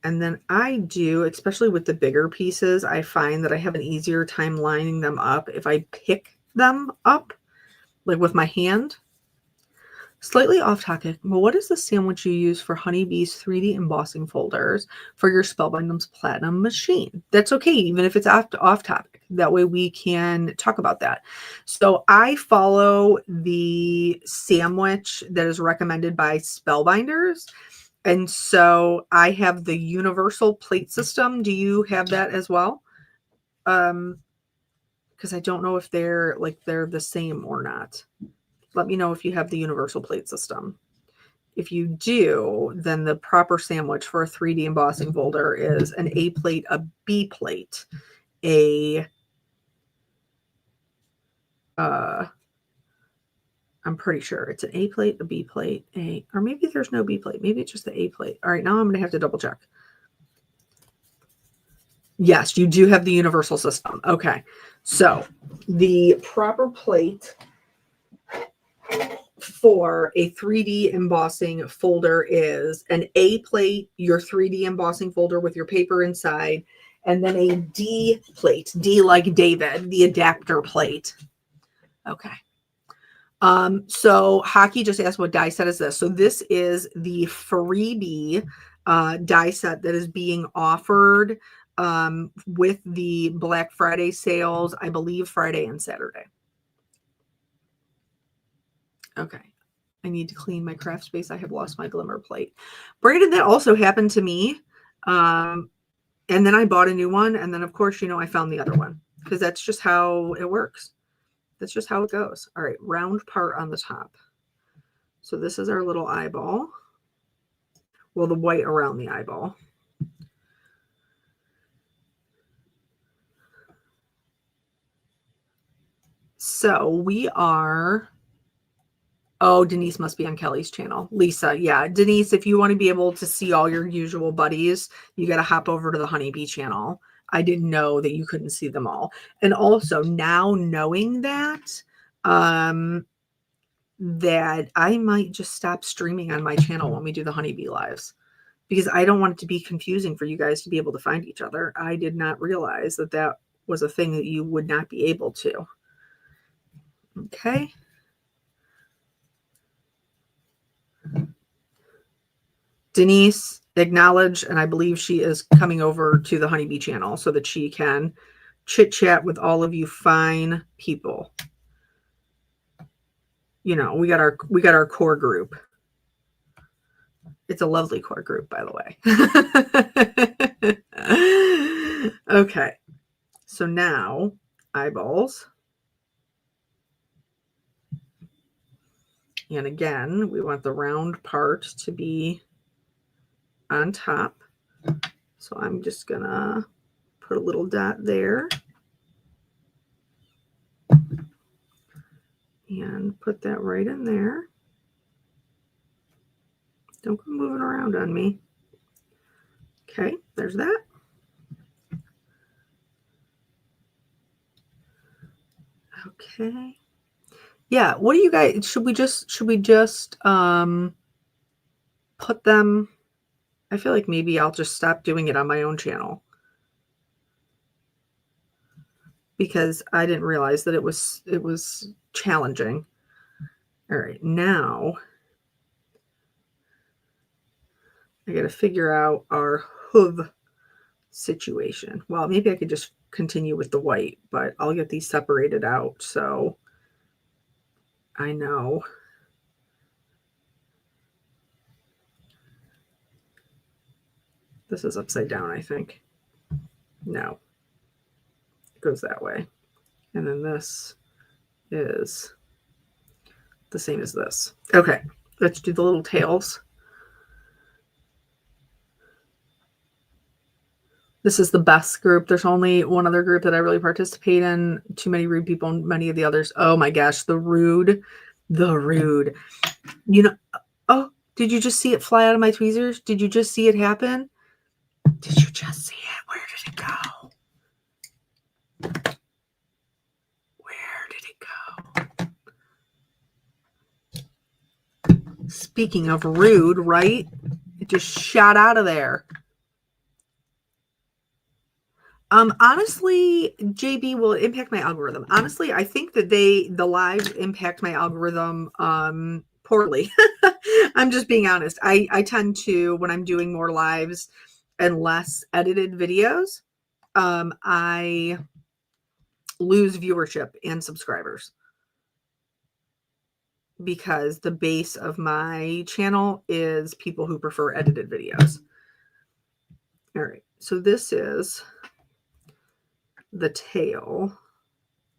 Speaker 1: And then I do, especially with the bigger pieces, I find that I have an easier time lining them up if I pick them up, like with my hand. Slightly off topic, but what is the sandwich you use for Honeybee's 3D embossing folders for your Spellbinders Platinum machine? That's okay, even if it's off topic. That way we can talk about that. So I follow the sandwich that is recommended by Spellbinders. And so I have the universal plate system. Do you have that as well? Because I don't know if they're the same or not. Let me know if you have the universal plate system. If you do, then the proper sandwich for a 3D embossing folder is an A plate, a B plate, I'm pretty sure it's an A plate, a B plate, or maybe there's no B plate. Maybe it's just the A plate. All right, now I'm going to have to double check. Yes, you do have the universal system. Okay, so the proper plate for a 3D embossing folder is an A plate, your 3D embossing folder with your paper inside, and then a D plate, D like David, the adapter plate. Okay. So Hockey just asked what die set is this. So this is the freebie die set that is being offered with the Black Friday sales, I believe Friday and Saturday. Okay. I need to clean my craft space. I have lost my glimmer plate. Brandon, that also happened to me. And then I bought a new one. And then, of course, I found the other one because that's just how it works. That's just how it goes. All right, round part on the top. So this is our little eyeball. Well, the white around the eyeball. So we are... Oh, Denise must be on Kelly's channel. Lisa, yeah. Denise, if you want to be able to see all your usual buddies, you got to hop over to the Honeybee channel. I didn't know that you couldn't see them all. And also now knowing that I might just stop streaming on my channel when we do the Honeybee lives, because I don't want it to be confusing for you guys to be able to find each other. I did not realize that that was a thing that you would not be able to. Okay. Denise, acknowledge, and I believe she is coming over to the Honeybee channel so that she can chit chat with all of you fine people. We got our core group. It's a lovely core group, by the way. Okay. So now eyeballs. And again, we want the round part to be on top. So I'm just gonna put a little dot there and put that right in there. Don't go moving around on me. Okay, there's that. Okay. Yeah, what do you guys, should we just put them, I feel like maybe I'll just stop doing it on my own channel because I didn't realize that it was challenging. All right, now I got to figure out our hoof situation. Well, maybe I could just continue with the white, but I'll get these separated out so I know. This is upside down, I think. No, it goes that way. And then this is the same as this. Okay, let's do the little tails. This is the best group. There's only one other group that I really participate in. Too many rude people, many of the others. Oh my gosh, the rude. You know, oh, did you just see it fly out of my tweezers? Did you just see it happen? Did you just see it? Where did it go? Where did it go? Speaking of rude, right? It just shot out of there. Honestly, JB, will it impact my algorithm? Honestly, I think that the lives impact my algorithm poorly. I'm just being honest. I tend to, when I'm doing more lives and less edited videos, I lose viewership and subscribers because the base of my channel is people who prefer edited videos. All right, so this is the tail,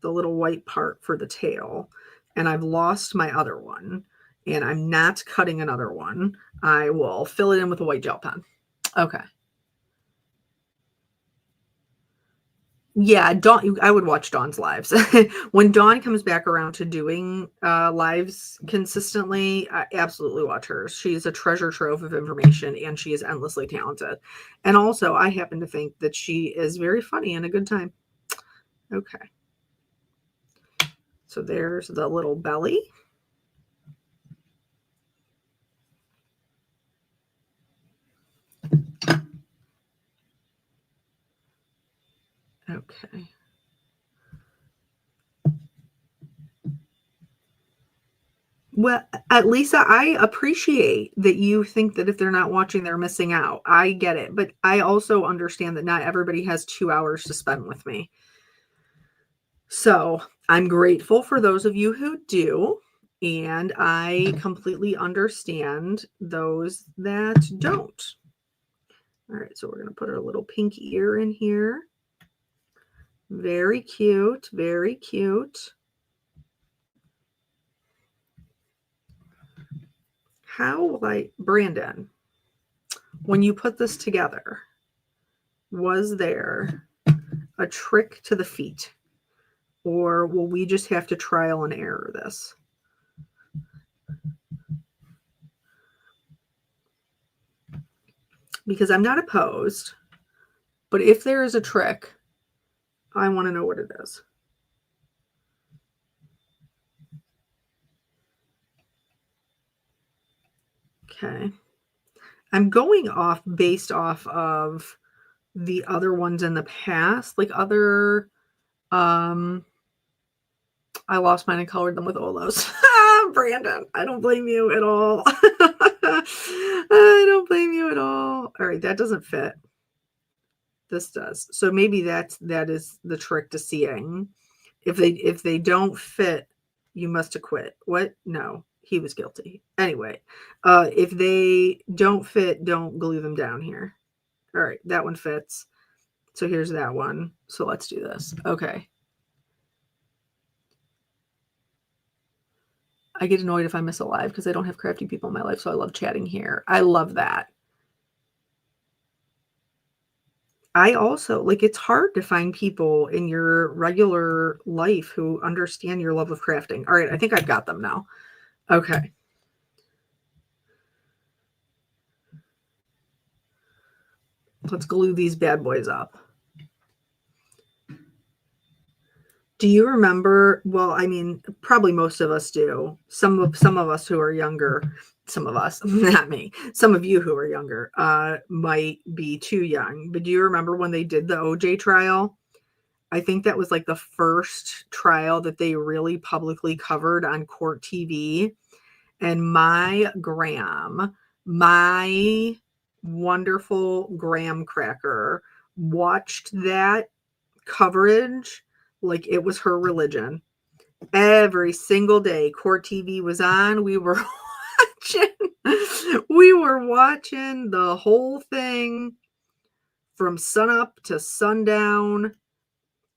Speaker 1: the little white part for the tail, and I've lost my other one, and I'm not cutting another one. I will fill it in with a white gel pen. Okay. Yeah, Dawn, I would watch Dawn's lives. When Dawn comes back around to doing lives consistently, I absolutely watch hers. She's a treasure trove of information, and she is endlessly talented. And also, I happen to think that she is very funny and a good time. Okay. So there's the little belly. Okay. Well, at least I appreciate that you think that if they're not watching, they're missing out. I get it. But I also understand that not everybody has 2 hours to spend with me. So I'm grateful for those of you who do. And I completely understand those that don't. All right, so we're going to put our little pink ear in here. Very cute, very cute. How will I, Brandon, when you put this together, was there a trick to the feet? Or will we just have to trial and error this? Because I'm not opposed, but if there is a trick, I want to know what it is. Okay. I'm going off based off of the other ones in the past, like other, I lost mine and colored them with Olos. Brandon, I don't blame you at all. I don't blame you at all. All right, that doesn't fit. This does. So maybe that is the trick to seeing. If they don't fit, you must have quit. What? No, he was guilty. Anyway, if they don't fit, don't glue them down here. All right, that one fits. So here's that one. So let's do this. Okay. I get annoyed if I miss a live because I don't have crafty people in my life, so I love chatting here. I love that. I also, like, it's hard to find people in your regular life who understand your love of crafting. All right, I think I've got them now. Okay. Let's glue these bad boys up. Do you remember? Well, I mean, probably most of us do. Some of us who are younger, some of us, not me. Some of you who are younger might be too young. But do you remember when they did the OJ trial? I think that was like the first trial that they really publicly covered on court TV. And my Graham, my wonderful Graham cracker, watched that coverage like it was her religion. Every single day court TV was on. We were watching the whole thing from sunup to sundown.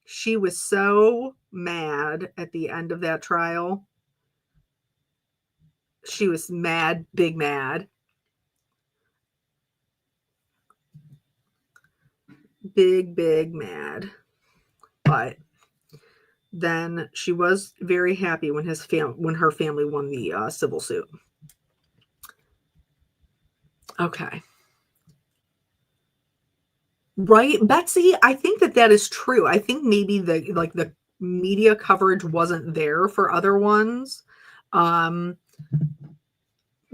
Speaker 1: She was so mad at the end of that trial. She was mad, big mad. Big mad. But then she was very happy when her family won the civil suit. Okay. Right, Betsy, I think that is true. I think maybe the media coverage wasn't there for other ones.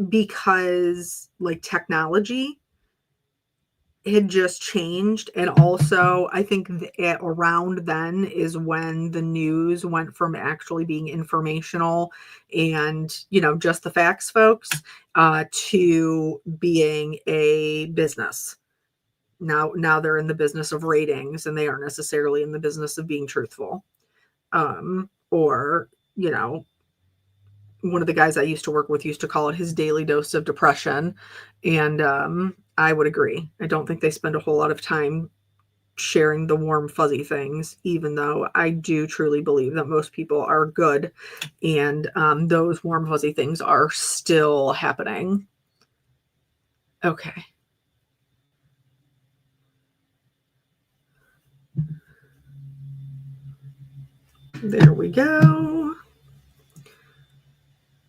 Speaker 1: Because like technology had just changed, and also I think around then is when the news went from actually being informational and just the facts, folks, to being a business. Now they're in the business of ratings, and they aren't necessarily in the business of being truthful. Or one of the guys I used to work with used to call it his daily dose of depression. And I would agree. I don't think they spend a whole lot of time sharing the warm, fuzzy things, even though I do truly believe that most people are good. And those warm, fuzzy things are still happening. Okay. There we go.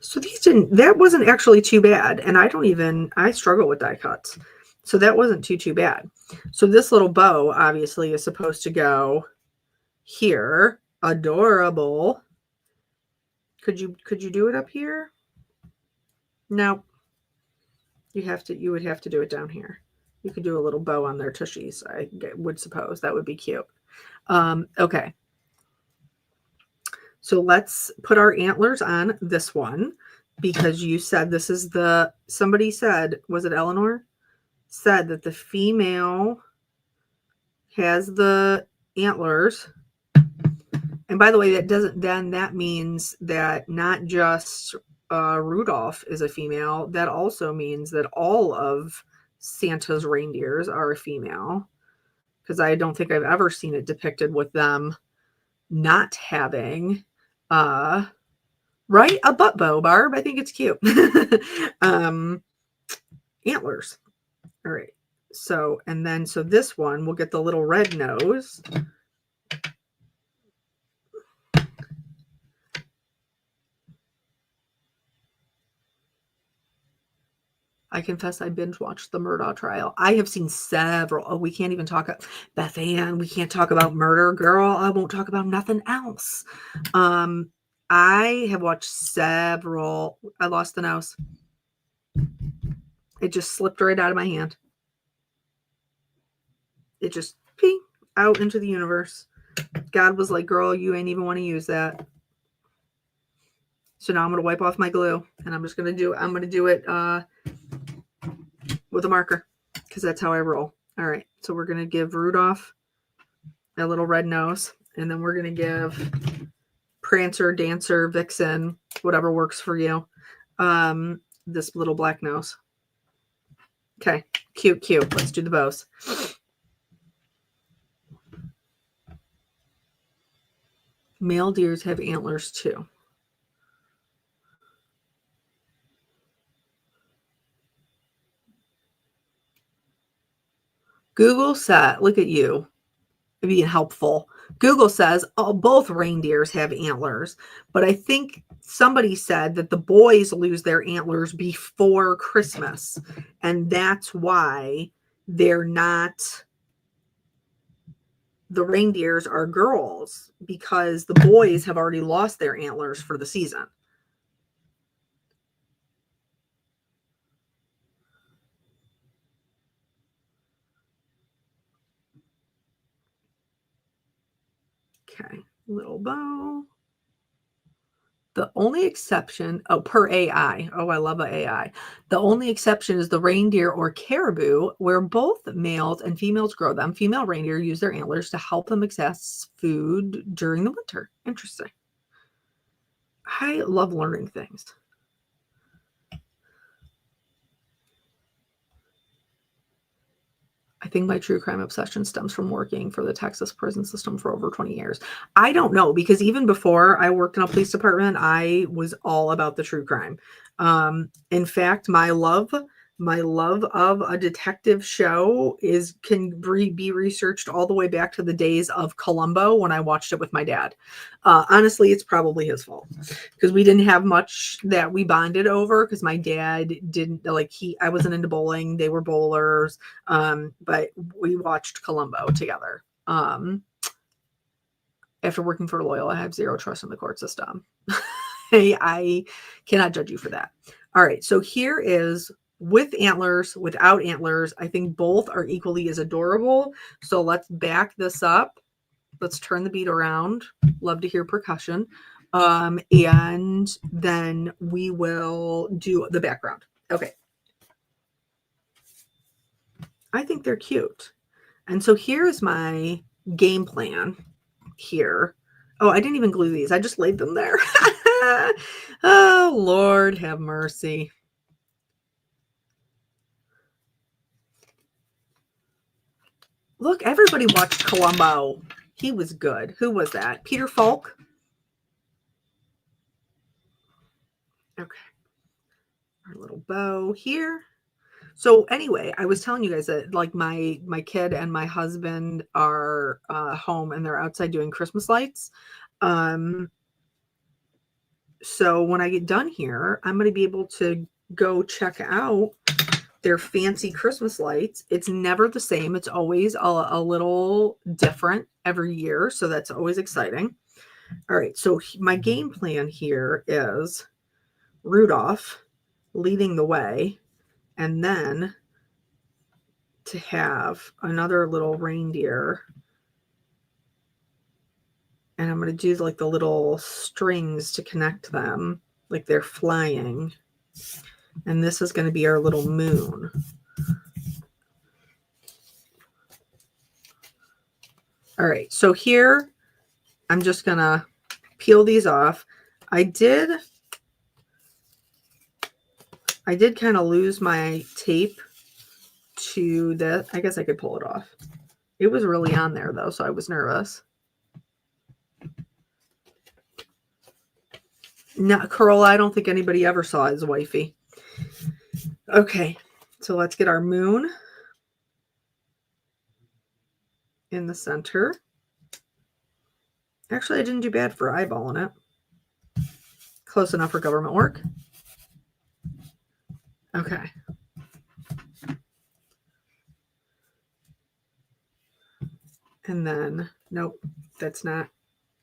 Speaker 1: So that wasn't actually too bad. And I struggle with die cuts. So that wasn't too bad. So this little bow obviously is supposed to go here. Adorable. Could you do it up here? No. You would have to do it down here. You could do a little bow on their tushies, I would suppose. That would be cute. Okay. So let's put our antlers on this one, because you said this is somebody said, was it Eleanor? Said that the female has the antlers. And by the way, that means that not just Rudolph is a female. That also means that all of Santa's reindeers are a female, because I don't think I've ever seen it depicted with them not having right, a butt bow, Barb. I think it's cute. Antlers. All right. So this one will get the little red nose. I confess I binge watched the Murdaugh trial. I have seen several. Oh, we can't even talk. Beth Ann, we can't talk about murder, girl. I won't talk about nothing else. I have watched several. I lost the nose. It just slipped right out of my hand. It just ping out into the universe. God was like, girl, you ain't even want to use that. So now I'm going to wipe off my glue, and I'm going to do it with a marker, because that's how I roll. All right. So we're going to give Rudolph a little red nose, and then we're going to give Prancer, Dancer, Vixen, whatever works for you, this little black nose. Okay. Cute. Let's do the bows. Male deers have antlers too. Google said, look at you being helpful. Google says both reindeers have antlers, but I think somebody said that the boys lose their antlers before Christmas, and that's why they're not, the reindeers are girls because the boys have already lost their antlers for the season. Okay, little bow. The only exception, per AI. Oh, I love an AI. The only exception is the reindeer or caribou, where both males and females grow them. Female reindeer use their antlers to help them access food during the winter. Interesting. I love learning things. I think my true crime obsession stems from working for the Texas prison system for over 20 years. I don't know, because even before I worked in a police department, I was all about the true crime. In fact, my love of a detective show can be researched all the way back to the days of Columbo when I watched it with my dad. Honestly, it's probably his fault because we didn't have much that we bonded over because my dad didn't like I wasn't into bowling. They were bowlers. But we watched Columbo together. After working for Loyal, I have zero trust in the court system. I cannot judge you for that. All right. So here is with antlers, without antlers. I think both are equally as adorable. So let's back this up. Let's turn the beat around. Love to hear percussion. And then we will do the background. Okay. I think they're cute. And so here's my game plan here. Oh, I didn't even glue these. I just laid them there. Oh, Lord have mercy. Look, everybody watched Columbo. He was good. Who was that? Peter Falk? Okay. Our little bow here. So anyway, I was telling you guys that like my kid and my husband are home and they're outside doing Christmas lights. So when I get done here, I'm going to be able to go check out their fancy Christmas lights. It's never the same. It's always a little different every year. So that's always exciting. All right. So my game plan here is Rudolph leading the way, and then to have another little reindeer. And I'm going to do like the little strings to connect them, like they're flying. And this is going to be our little moon. All right, so here I'm just going to peel these off. I did kind of lose my tape to this. I guess I could pull it off. It was really on there though, so I was nervous. No, Corolla, I don't think anybody ever saw his wifey. Okay, so let's get our moon in the center. Actually, I didn't do bad for eyeballing it. Close enough for government work. Okay. And then, nope, that's not.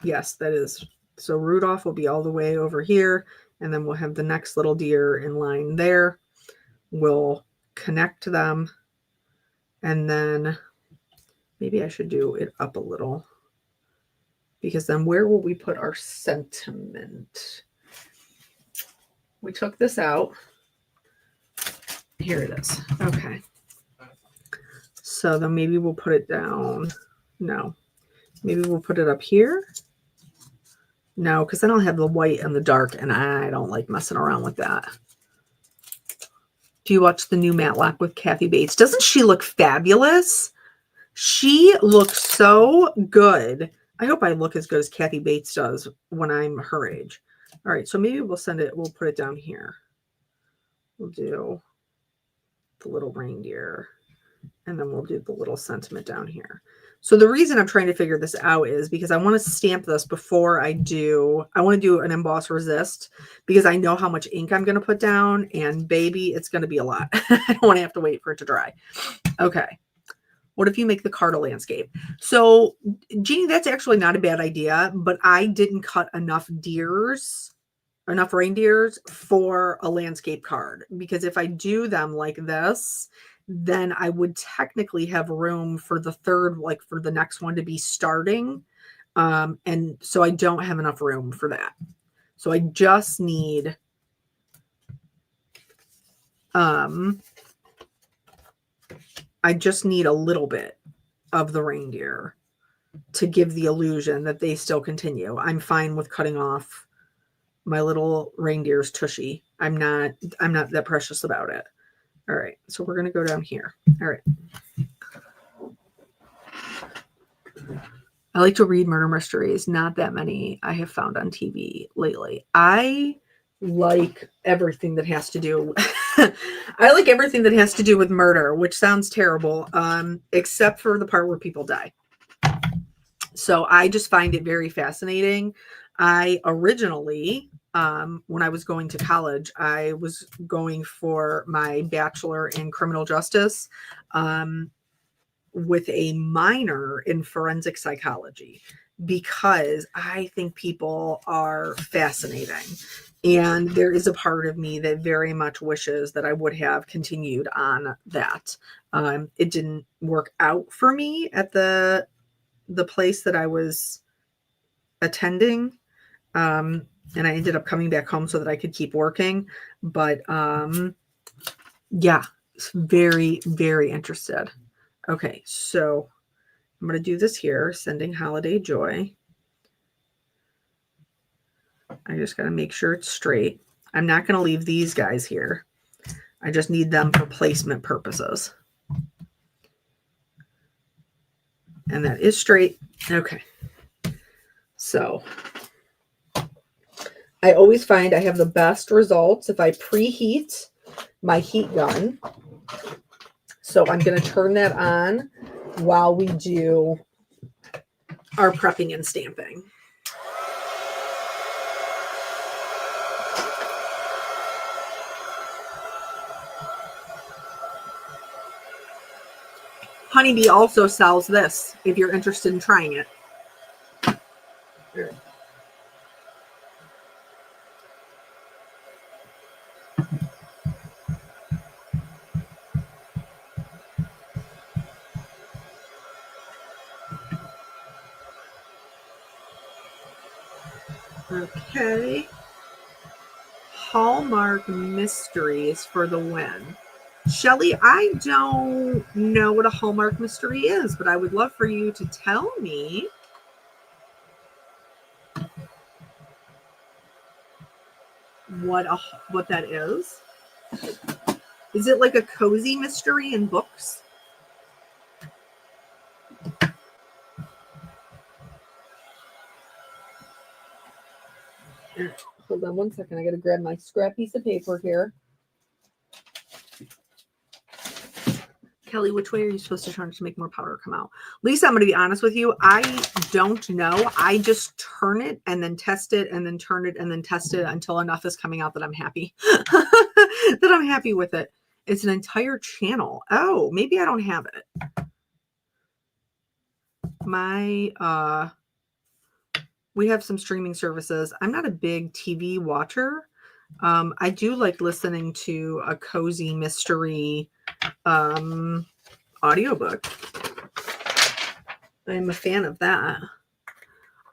Speaker 1: Yes, that is. So Rudolph will be all the way over here. And then we'll have the next little deer in line there. We'll connect them. And then maybe I should do it up a little. Because then where will we put our sentiment? We took this out. Here it is. Okay. So then maybe we'll put it down. No. Maybe we'll put it up here. No, because then I'll have the white and the dark, and I don't like messing around with that. Do you watch the new Matlock with Kathy Bates? Doesn't she look fabulous? She looks so good. I hope I look as good as Kathy Bates does when I'm her age. All right, so maybe we'll put it down here. We'll do the little reindeer, and then we'll do the little sentiment down here. So the reason I'm trying to figure this out is because I want to stamp this before I want to do an emboss resist, because I know how much ink I'm going to put down, and baby, it's going to be a lot. I don't want to have to wait for it to dry. Okay. What if you make the card a landscape? So, Jeannie, that's actually not a bad idea, but I didn't cut enough reindeers for a landscape card, because if I do them like this, then I would technically have room for the third, like for the next one to be starting. And so I don't have enough room for that. So I just need a little bit of the reindeer to give the illusion that they still continue. I'm fine with cutting off my little reindeer's tushy. I'm not that precious about it. All right, so we're going to go down here. All right. I like to read murder mysteries. Not that many I have found on TV lately. I like everything that has to do I like everything that has to do with murder, which sounds terrible, except for the part where people die. So I just find it very fascinating. I originally, when I was going to college, I was going for my bachelor in criminal justice, with a minor in forensic psychology, because I think people are fascinating. And there is a part of me that very much wishes that I would have continued on that. It didn't work out for me at the place that I was attending. And I ended up coming back home so that I could keep working. But yeah, it's very, very interested. Okay, so I'm going to do this here, sending holiday joy. I just got to make sure it's straight. I'm not going to leave these guys here. I just need them for placement purposes. And that is straight. Okay. So I always find I have the best results if I preheat my heat gun. So I'm going to turn that on while we do our prepping and stamping. Honeybee also sells this if you're interested in trying it. Okay. Hallmark Mysteries for the win. Shelly, I don't know what a Hallmark mystery is, but I would love for you to tell me. What that is. Is it like a cozy mystery in books? Hold on one second. I got to grab my scrap piece of paper here. Kelly, which way are you supposed to turn to make more powder come out? Lisa, I'm going to be honest with you. I don't know. I just turn it and then test it and then turn it and then test it until enough is coming out that I'm happy. That I'm happy with it. It's an entire channel. Oh, maybe I don't have it. We have some streaming services. I'm not a big TV watcher. I do like listening to a cozy mystery audiobook. I'm a fan of that.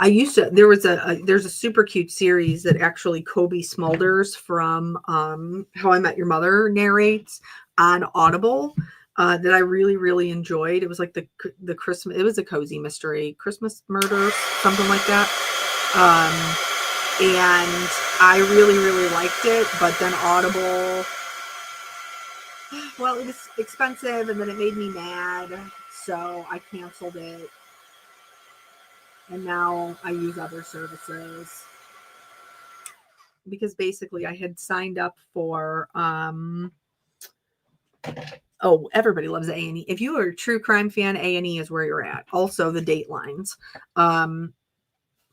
Speaker 1: I used to, there's a super cute series that actually Kobe Smulders from How I Met Your Mother narrates on Audible that I really, really enjoyed. It was like the Christmas, it was a cozy mystery, Christmas Murder, something like that. And I really, really liked it, but then Audible, well, it was expensive and then it made me mad. So I canceled it. And now I use other services because basically I had signed up for, everybody loves A&E. If you are a true crime fan, A&E is where you're at. Also the Datelines.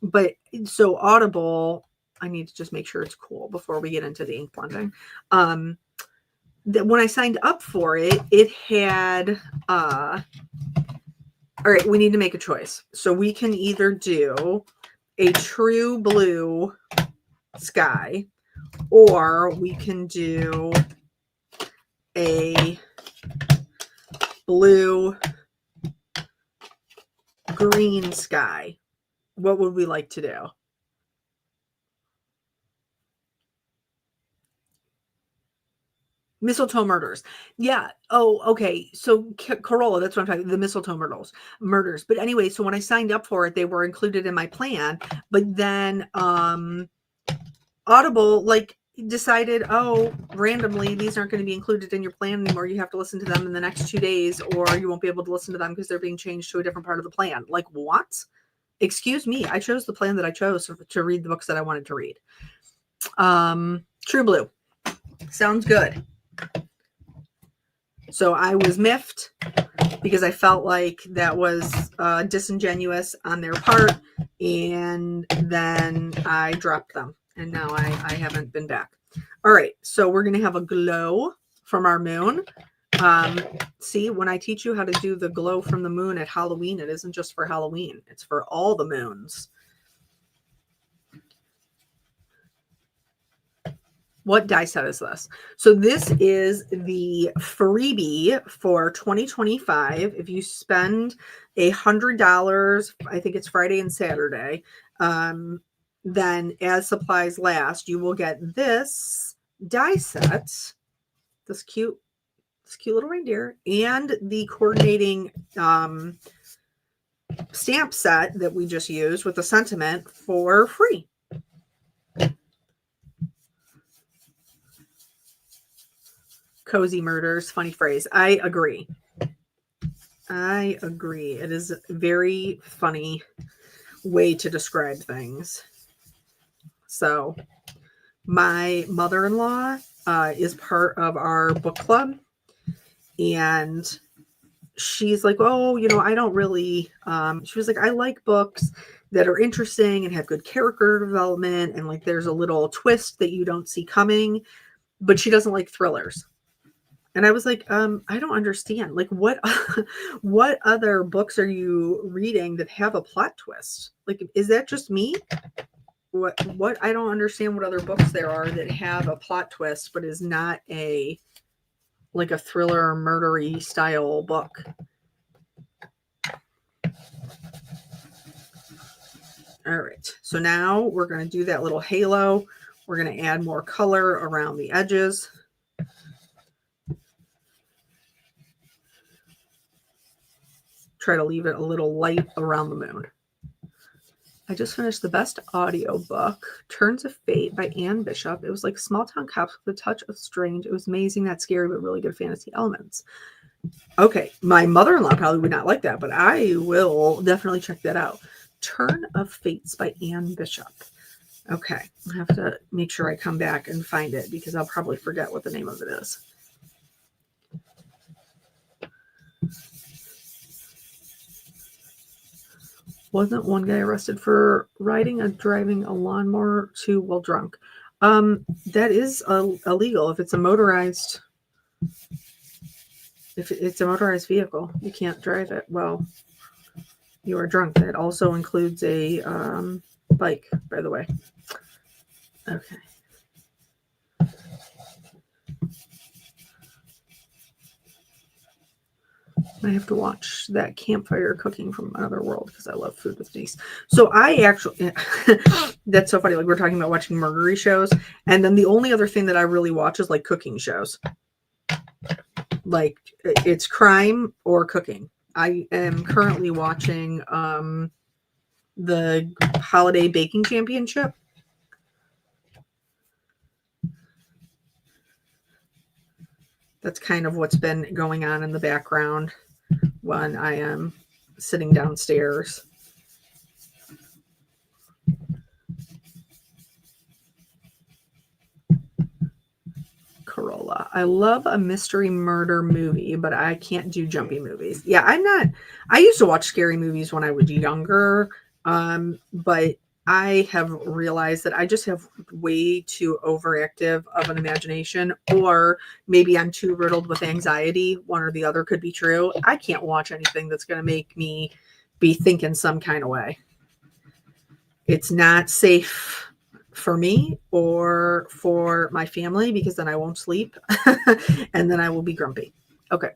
Speaker 1: But so Audible, I need to just make sure it's cool before we get into the ink blending. That when I signed up for it, it had All right, we need to make a choice. So we can either do a true blue sky, or we can do a blue green sky. What would we like to do? Mistletoe murders. Yeah. Oh, okay. So Corolla, that's what I'm talking. The mistletoe murders. But anyway, so when I signed up for it, they were included in my plan. But then Audible decided, oh, randomly these aren't going to be included in your plan anymore. You have to listen to them in the next 2 days, or you won't be able to listen to them because they're being changed to a different part of the plan. Like, what? Excuse me. I chose the plan that I chose to read the books that I wanted to read. True Blue. Sounds good. So I was miffed because I felt like that was disingenuous on their part, and then I dropped them, and now I haven't been back. All right, so we're going to have a glow from our moon. See, when I teach you how to do the glow from the moon at Halloween, it isn't just for Halloween. It's for all the moons. What die set is this? So this is the freebie for 2025. If you spend $100, I think it's Friday and Saturday, then as supplies last, you will get this die set, this cute little reindeer, and the coordinating stamp set that we just used with the sentiment for free. Cozy murders, funny phrase. I agree. It is a very funny way to describe things. So my mother-in-law is part of our book club, and she's like, oh, I don't really, she was like, I like books that are interesting and have good character development, and like there's a little twist that you don't see coming, but she doesn't like thrillers. And I was like, I don't understand. Like, what other books are you reading that have a plot twist? Like, is that just me? What I don't understand what other books there are that have a plot twist, but is not a thriller or murdery style book. All right. So now we're going to do that little halo. We're going to add more color around the edges. Try to leave it a little light around the moon. I just finished the best audio book, Turns of Fate by Anne Bishop. It was like small town cops with a touch of strange. It was amazing, not scary, but really good fantasy elements. Okay, my mother-in-law probably would not like that, but I will definitely check that out. Turn of Fates by Anne Bishop. Okay, I have to make sure I come back and find it because I'll probably forget what the name of it is. Wasn't one guy arrested for driving a lawnmower too while drunk? That is illegal if it's a motorized. If it's a motorized vehicle, you can't drive it while you are drunk. That also includes a bike, by the way. Okay. I have to watch that Campfire Cooking from Another World because I love Food with Denise. So I actually, that's so funny. Like we're talking about watching murdery shows. And then the only other thing that I really watch is like cooking shows. Like it's crime or cooking. I am currently watching the Holiday Baking Championship. That's kind of what's been going on in the background when I am sitting downstairs. Corolla. I love a mystery murder movie, but I can't do jumpy movies. Yeah, I used to watch scary movies when I was younger, but I have realized that I just have way too overactive of an imagination, or maybe I'm too riddled with anxiety. One or the other could be true. I can't watch anything that's going to make me be thinking some kind of way. It's not safe for me or for my family, because then I won't sleep and then I will be grumpy. Okay.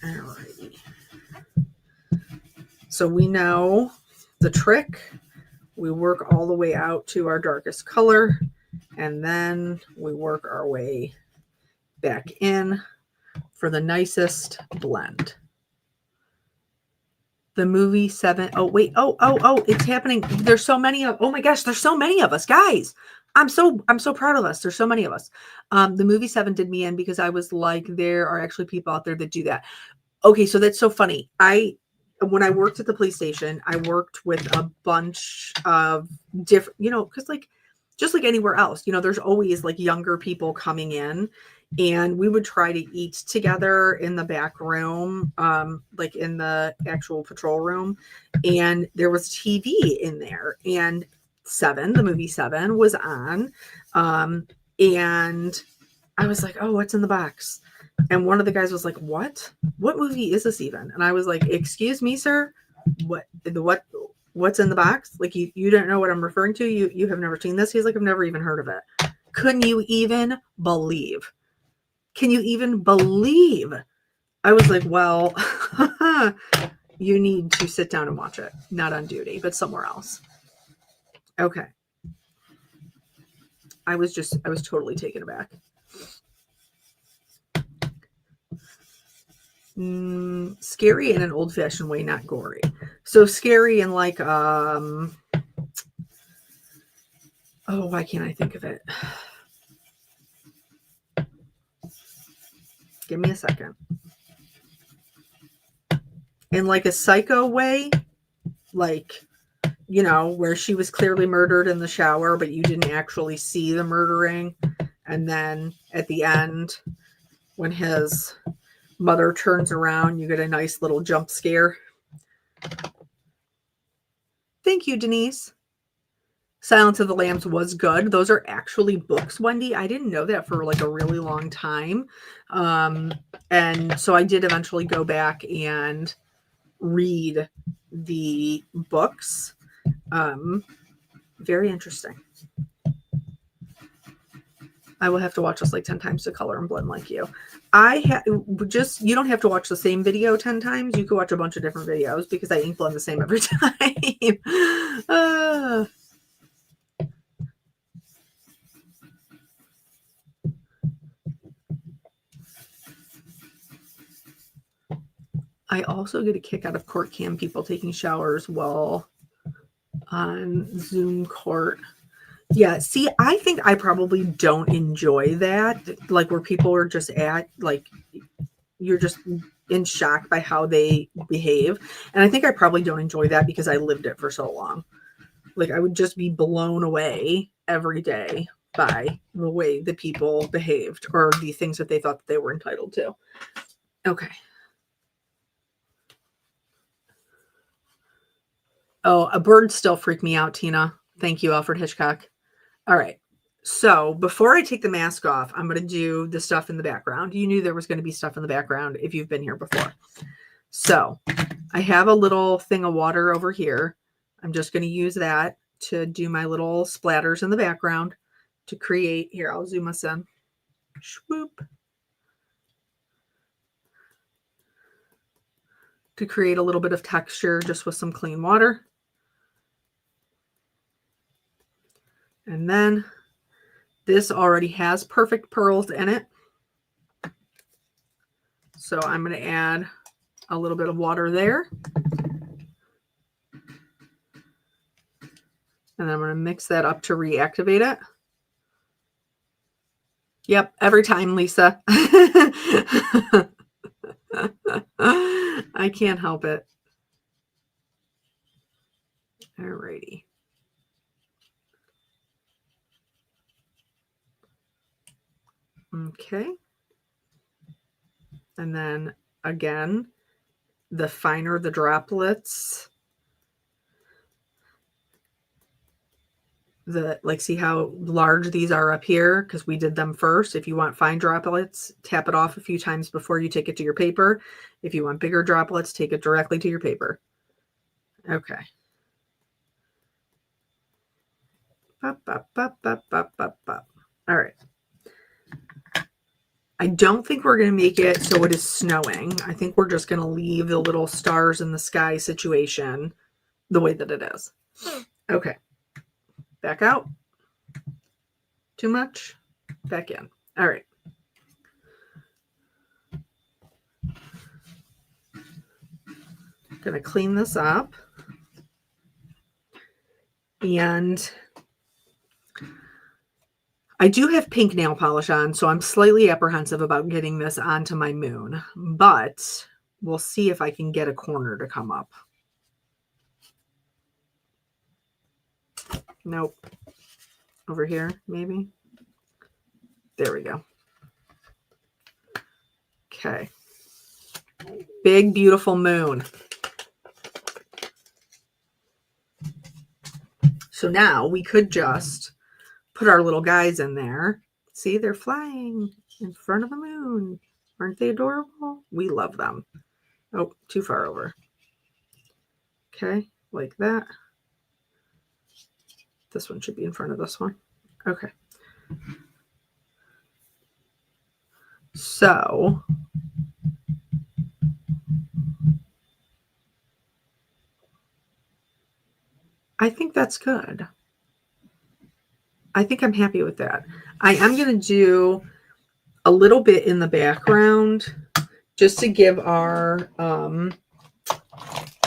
Speaker 1: Alrighty. So we know the trick. We work all the way out to our darkest color, and then we work our way back in for the nicest blend. The movie 7. Oh, wait. Oh, it's happening. There's so many of, oh my gosh, there's so many of us, guys. I'm so proud of us. There's so many of us. The movie 7 did me in because I was like, there are actually people out there that do that. Okay, so that's so funny. When I worked at the police station, I worked with a bunch of different, because like, just like anywhere else, there's always like younger people coming in, and we would try to eat together in the back room, like in the actual patrol room, and there was TV in there, and the movie 7 was on, and I was like, oh, what's in the box? And one of the guys was like, what movie is this even? And I was like, excuse me, sir, what's in the box? Like, you don't know what I'm referring to? You have never seen this? He's like, I've never even heard of it. Couldn't you even believe? Can you even believe? I was like, well, you need to sit down and watch it. Not on duty, but somewhere else. Okay. I was totally taken aback. Scary in an old-fashioned way, not gory. So scary in like, oh, why can't I think of it? Give me a second. In like a Psycho way, like, where she was clearly murdered in the shower, but you didn't actually see the murdering. And then at the end, when his mother turns around, you get a nice little jump scare. Thank you, Denise. Silence of the Lambs was good. Those are actually books, Wendy. I didn't know that for like a really long time. And so I did eventually go back and read the books. Very interesting. I will have to watch this like 10 times to color and blend like you. You don't have to watch the same video 10 times. You can watch a bunch of different videos because I ink blend the same every time. I also get a kick out of court cam people taking showers while on Zoom court. Yeah, see, I think I probably don't enjoy that. Like where people are just like, you're just in shock by how they behave. And I think I probably don't enjoy that because I lived it for so long. Like I would just be blown away every day by the way that people behaved or the things that they thought that they were entitled to. Okay. Oh, a bird still freaked me out, Tina. Thank you, Alfred Hitchcock. All right. So before I take the mask off, I'm going to do the stuff in the background. You knew there was going to be stuff in the background if you've been here before. So I have a little thing of water over here. I'm just going to use that to do my little splatters in the background to create. Here, I'll zoom us in. Swoop. To create a little bit of texture just with some clean water. And then this already has perfect pearls in it. So I'm going to add a little bit of water there. And I'm going to mix that up to reactivate it. Yep, every time, Lisa. I can't help it. Alrighty. Okay. And then again, the finer the droplets, like see how large these are up here because we did them first. If you want fine droplets, tap it off a few times before you take it to your paper. If you want bigger droplets, take it directly to your paper. Okay. All right. I don't think we're going to make it so it is snowing. I think we're just going to leave the little stars in the sky situation the way that it is. Okay. Back out. Too much. Back in. All right. Going to clean this up. And I do have pink nail polish on, so I'm slightly apprehensive about getting this onto my moon, but we'll see if I can get a corner to come up. Nope. Over here, maybe. There we go. Okay. Big, beautiful moon. So now we could just put our little guys in there. See, they're flying in front of the moon. Aren't they adorable? We love them. Oh, too far over. Okay, like that. This one should be in front of this one. Okay. So I think that's good. I think I'm happy with that. I am going to do a little bit in the background just to give our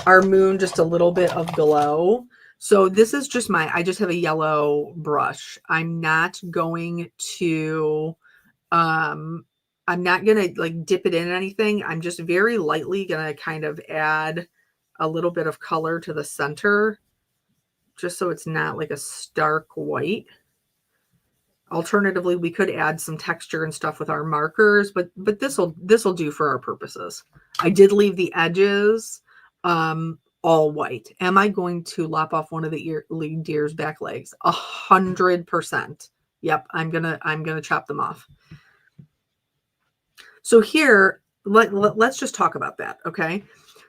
Speaker 1: moon just a little bit of glow. So this is just I just have a yellow brush. I'm not going to like dip it in anything. I'm just very lightly going to kind of add a little bit of color to the center just so it's not like a stark white. Alternatively, we could add some texture and stuff with our markers, but this will do for our purposes. I did leave the edges all white. Am I going to lop off one of the lead deer's back legs? 100%. Yep, I'm gonna chop them off. So here, let's just talk about that, okay?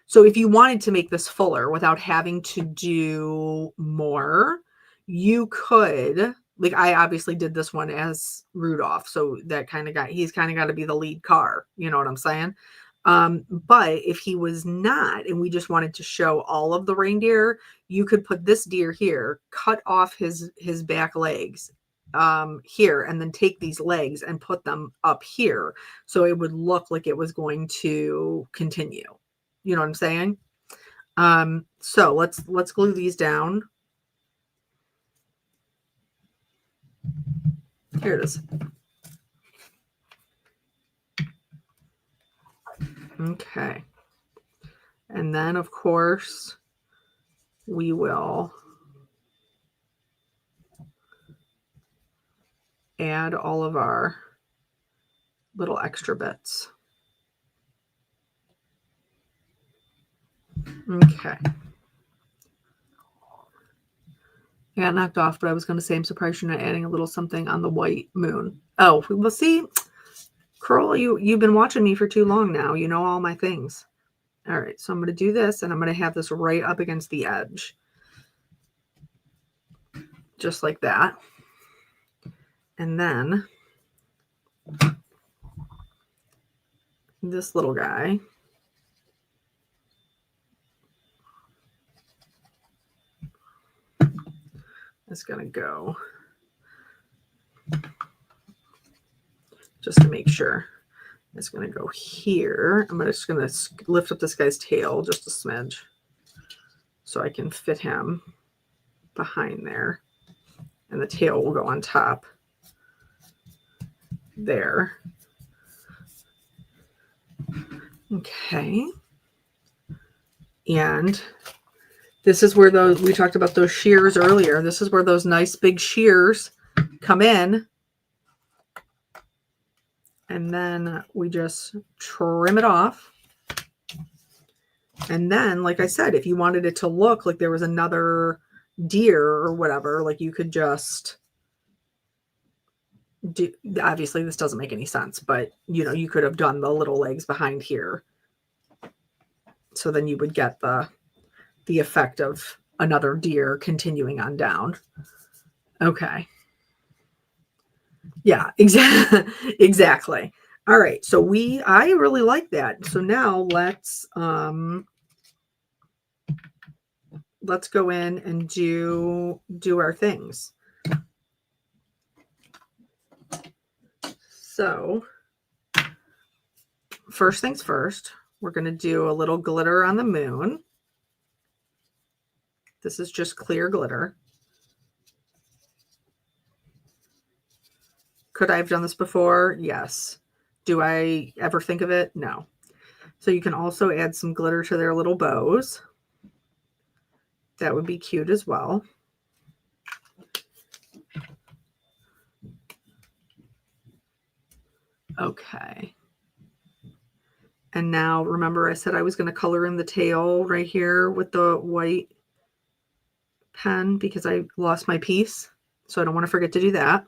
Speaker 1: So if you wanted to make this fuller without having to do more, you could. Like I obviously did this one as Rudolph, so that he's kind of got to be the lead car. You know what I'm saying? But if he was not, and we just wanted to show all of the reindeer, you could put this deer here, cut off his back legs here, and then take these legs and put them up here, so it would look like it was going to continue. You know what I'm saying? So let's glue these down. Here it is. Okay. And then, of course, we will add all of our little extra bits. Okay. I got knocked off, but I was going to say I'm surprised you're not adding a little something on the white moon. Oh, well, see, Curl, you've been watching me for too long now. You know all my things. All right, so I'm going to do this, and I'm going to have this right up against the edge. Just like that. And then this little guy is going to go, just to make sure. It's going to go here. I'm just going to lift up this guy's tail just a smidge so I can fit him behind there. And the tail will go on top there. Okay. And this is where we talked about those shears earlier. This is where those nice big shears come in. And then we just trim it off. And then, like I said, if you wanted it to look like there was another deer or whatever, like you could just do, obviously this doesn't make any sense, but you know, you could have done the little legs behind here. So then you would get the effect of another deer continuing on down. Okay. Yeah, exactly. All right. So I really like that. So now let's go in and do our things. So first things first, we're going to do a little glitter on the moon. This is just clear glitter. Could I have done this before? Yes. Do I ever think of it? No. So you can also add some glitter to their little bows. That would be cute as well. Okay. And now remember I said I was going to color in the tail right here with the white pen because I lost my piece. So I don't want to forget to do that.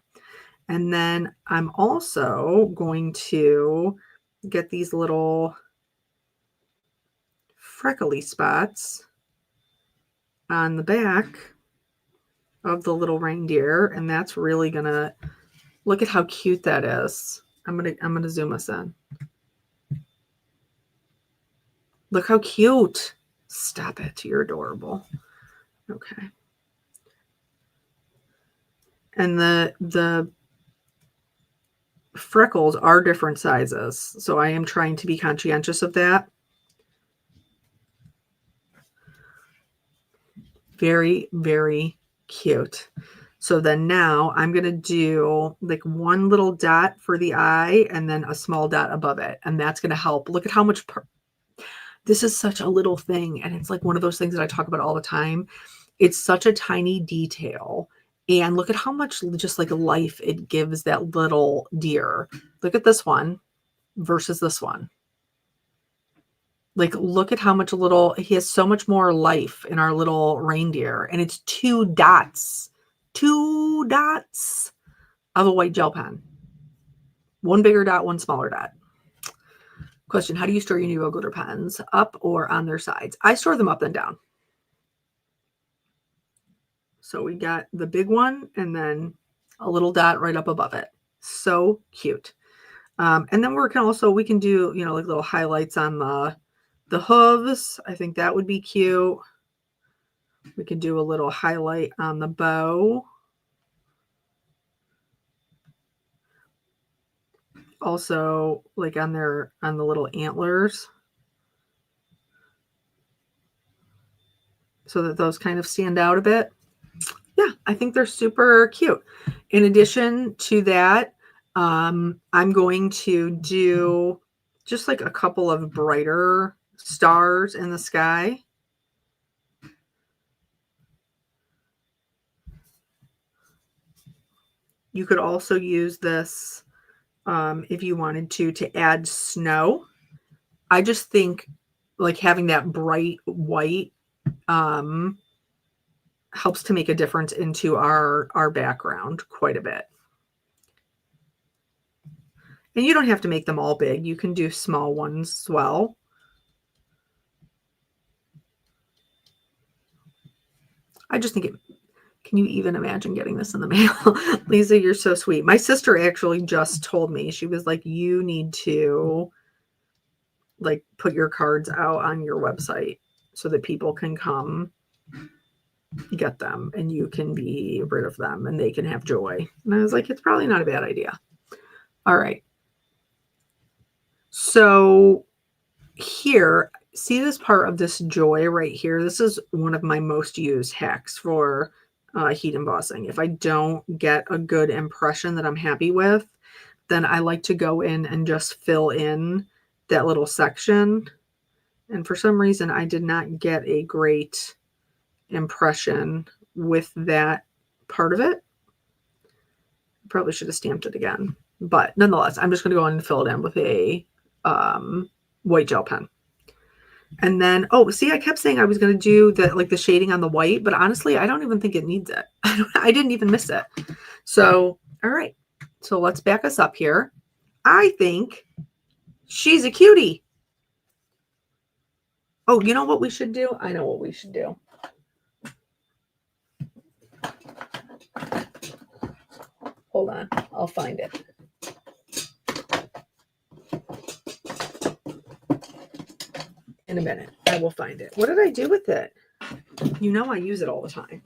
Speaker 1: And then I'm also going to get these little freckly spots on the back of the little reindeer. And that's really gonna, look at how cute that is. I'm gonna zoom us in. Look how cute. Stop it. You're adorable. Okay. And the freckles are different sizes. So I am trying to be conscientious of that. Very, very cute. So then now I'm going to do like one little dot for the eye and then a small dot above it. And that's going to help. Look at how much this is such a little thing. And it's like one of those things that I talk about all the time. It's such a tiny detail. And look at how much just like life it gives that little deer. Look at this one versus this one. Like, look at how much he has so much more life in our little reindeer. And it's 2 dots of a white gel pen. One bigger dot, one smaller dot. Question, how do you store your Nuvo glitter pens? Up or on their sides? I store them up and down. So we got the big one and then a little dot right up above it. So cute. And then we can do, you know, like little highlights on the hooves. I think that would be cute. We could do a little highlight on the bow. Also, like on the little antlers. So that those kind of stand out a bit. Yeah, I think they're super cute. In addition to that, I'm going to do just like a couple of brighter stars in the sky. You could also use this if you wanted to add snow. I just think like having that bright white helps to make a difference into our background quite a bit. And you don't have to make them all big. You can do small ones as well. I just think can you even imagine getting this in the mail? Lisa, you're so sweet. My sister actually just told me, she was like, you need to like put your cards out on your website so that people can come get them and you can be rid of them and they can have joy. And I was like, it's probably not a bad idea. All right. So here, see this part of this joy right here? This is one of my most used hacks for heat embossing. If I don't get a good impression that I'm happy with, then I like to go in and just fill in that little section. And for some reason, I did not get a great impression with that part of it. Probably should have stamped it again. But nonetheless, I'm just going to go in and fill it in with a white gel pen. And then, oh, see, I kept saying I was going to do the shading on the white, but honestly, I don't even think it needs it. I didn't even miss it. So, all right. So let's back us up here. I think she's a cutie. Oh, you know what we should do? I know what we should do. Hold on. I'll find it. In a minute. I will find it. What did I do with it? You know I use it all the time.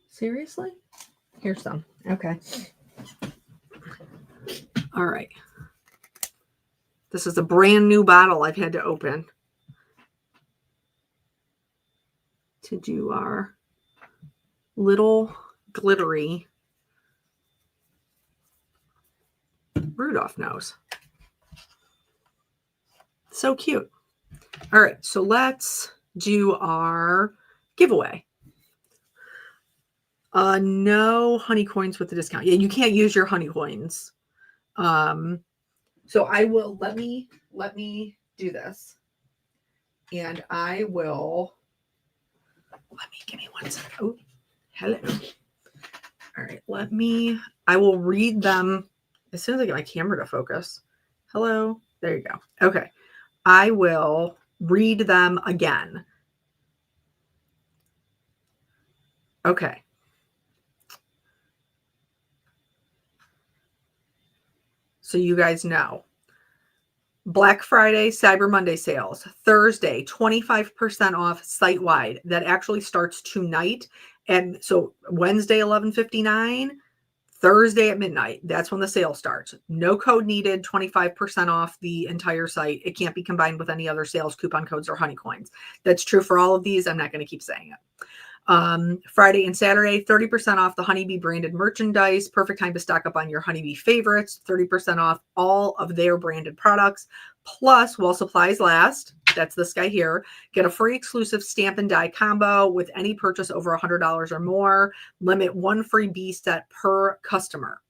Speaker 1: Seriously? Here's some. Okay. All right. This is a brand new bottle I've had to open to do our little glittery Rudolph nose. So cute. All right, so let's do our giveaway. No honey coins with the discount. Yeah, you can't use your honey coins. So I will let me do this. And I will give me 1 second. Oh, hello. All right, I will read them as soon as I get my camera to focus. Hello. There you go. Okay. I will read them again. Okay. So you guys know. Black Friday, Cyber Monday sales. Thursday, 25% off site-wide. That actually starts tonight. And so Wednesday, 11:59. Thursday at midnight. That's when the sale starts. No code needed, 25% off the entire site. It can't be combined with any other sales, coupon codes, or honey coins. That's true for all of these. I'm not going to keep saying it. Friday and Saturday, 30% off the Honeybee branded merchandise. Perfect time to stock up on your Honeybee favorites. 30% off all of their branded products. Plus, while supplies last, that's this guy here, get a free exclusive stamp and die combo with any purchase over $100 or more. Limit 1 free bee set per customer.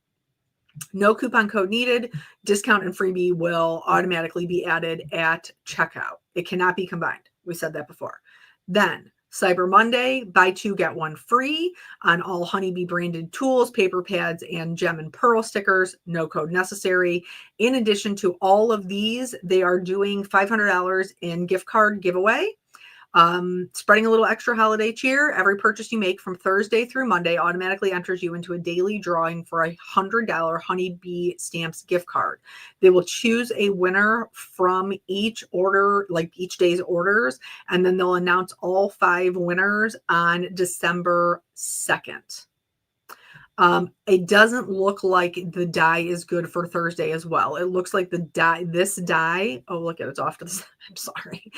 Speaker 1: No coupon code needed. Discount and freebie will automatically be added at checkout. It cannot be combined. We said that before. Then Cyber Monday, buy 2, get 1 free on all Honeybee branded tools, paper pads, and gem and pearl stickers. No code necessary. In addition to all of these, they are doing $500 in gift card giveaway. Spreading a little extra holiday cheer. Every purchase you make from Thursday through Monday automatically enters you into a daily drawing for a $100 Honeybee Stamps gift card. They will choose a winner from each order, like each day's orders, and then they'll announce all 5 winners on December 2nd. It doesn't look like the die is good for Thursday as well. It looks like this die, oh, look at it, it's off to the side. I'm sorry.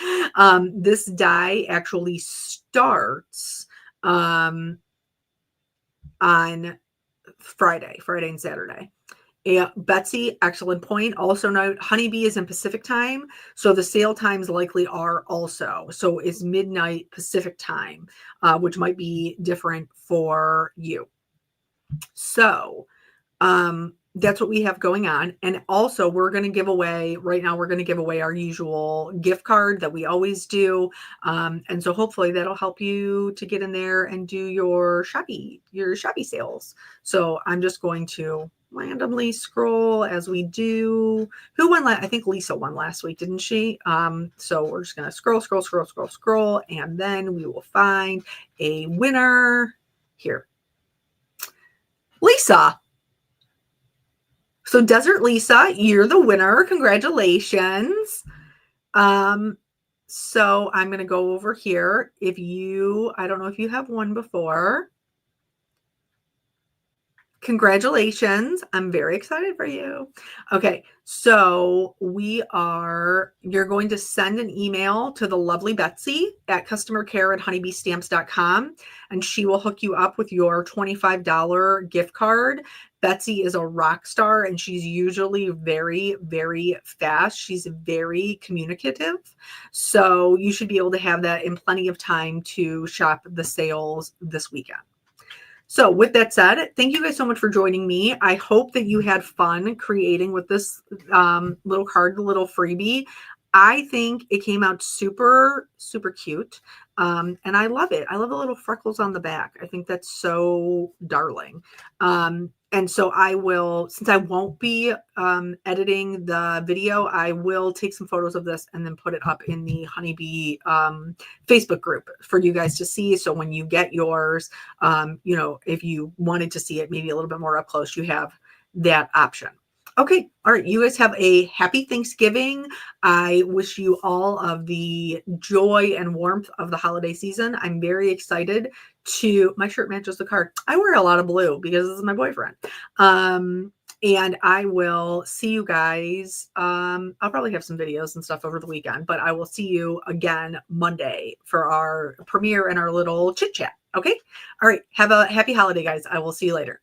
Speaker 1: This die actually starts on Friday and Saturday. Betsy, excellent point. Also note, Honeybee is in Pacific time, so the sale times likely are also. So it's midnight Pacific time, which might be different for you. So that's what we have going on. And also we're going to give away our usual gift card that we always do. And so hopefully that'll help you to get in there and do your Shopee sales. So I'm just going to randomly scroll as we do. Who won I think Lisa won last week, didn't she? So we're just going to scroll, and then we will find a winner here. Lisa. So Desert Lisa, you're the winner. Congratulations. So I'm going to go over here. I don't know if you have won before. Congratulations. I'm very excited for you. Okay. So you're going to send an email to the lovely Betsy at customercare@honeybeestamps.com, and she will hook you up with your $25 gift card. Betsy is a rock star, and she's usually very, very fast. She's very communicative. So you should be able to have that in plenty of time to shop the sales this weekend. So with that said, thank you guys so much for joining me. I hope that you had fun creating with this little card, the little freebie. I think it came out super, super cute. And I love it. I love the little freckles on the back. I think that's so darling. And so I will, since I won't be editing the video, I will take some photos of this and then put it up in the Honeybee Facebook group for you guys to see. So when you get yours, you know, if you wanted to see it maybe a little bit more up close, you have that option. Okay. All right. You guys have a happy Thanksgiving. I wish you all of the joy and warmth of the holiday season. I'm very excited to, my shirt matches the card. I wear a lot of blue because this is my boyfriend. And I will see you guys. I'll probably have some videos and stuff over the weekend, but I will see you again Monday for our premiere and our little chit chat. Okay. All right. Have a happy holiday, guys. I will see you later.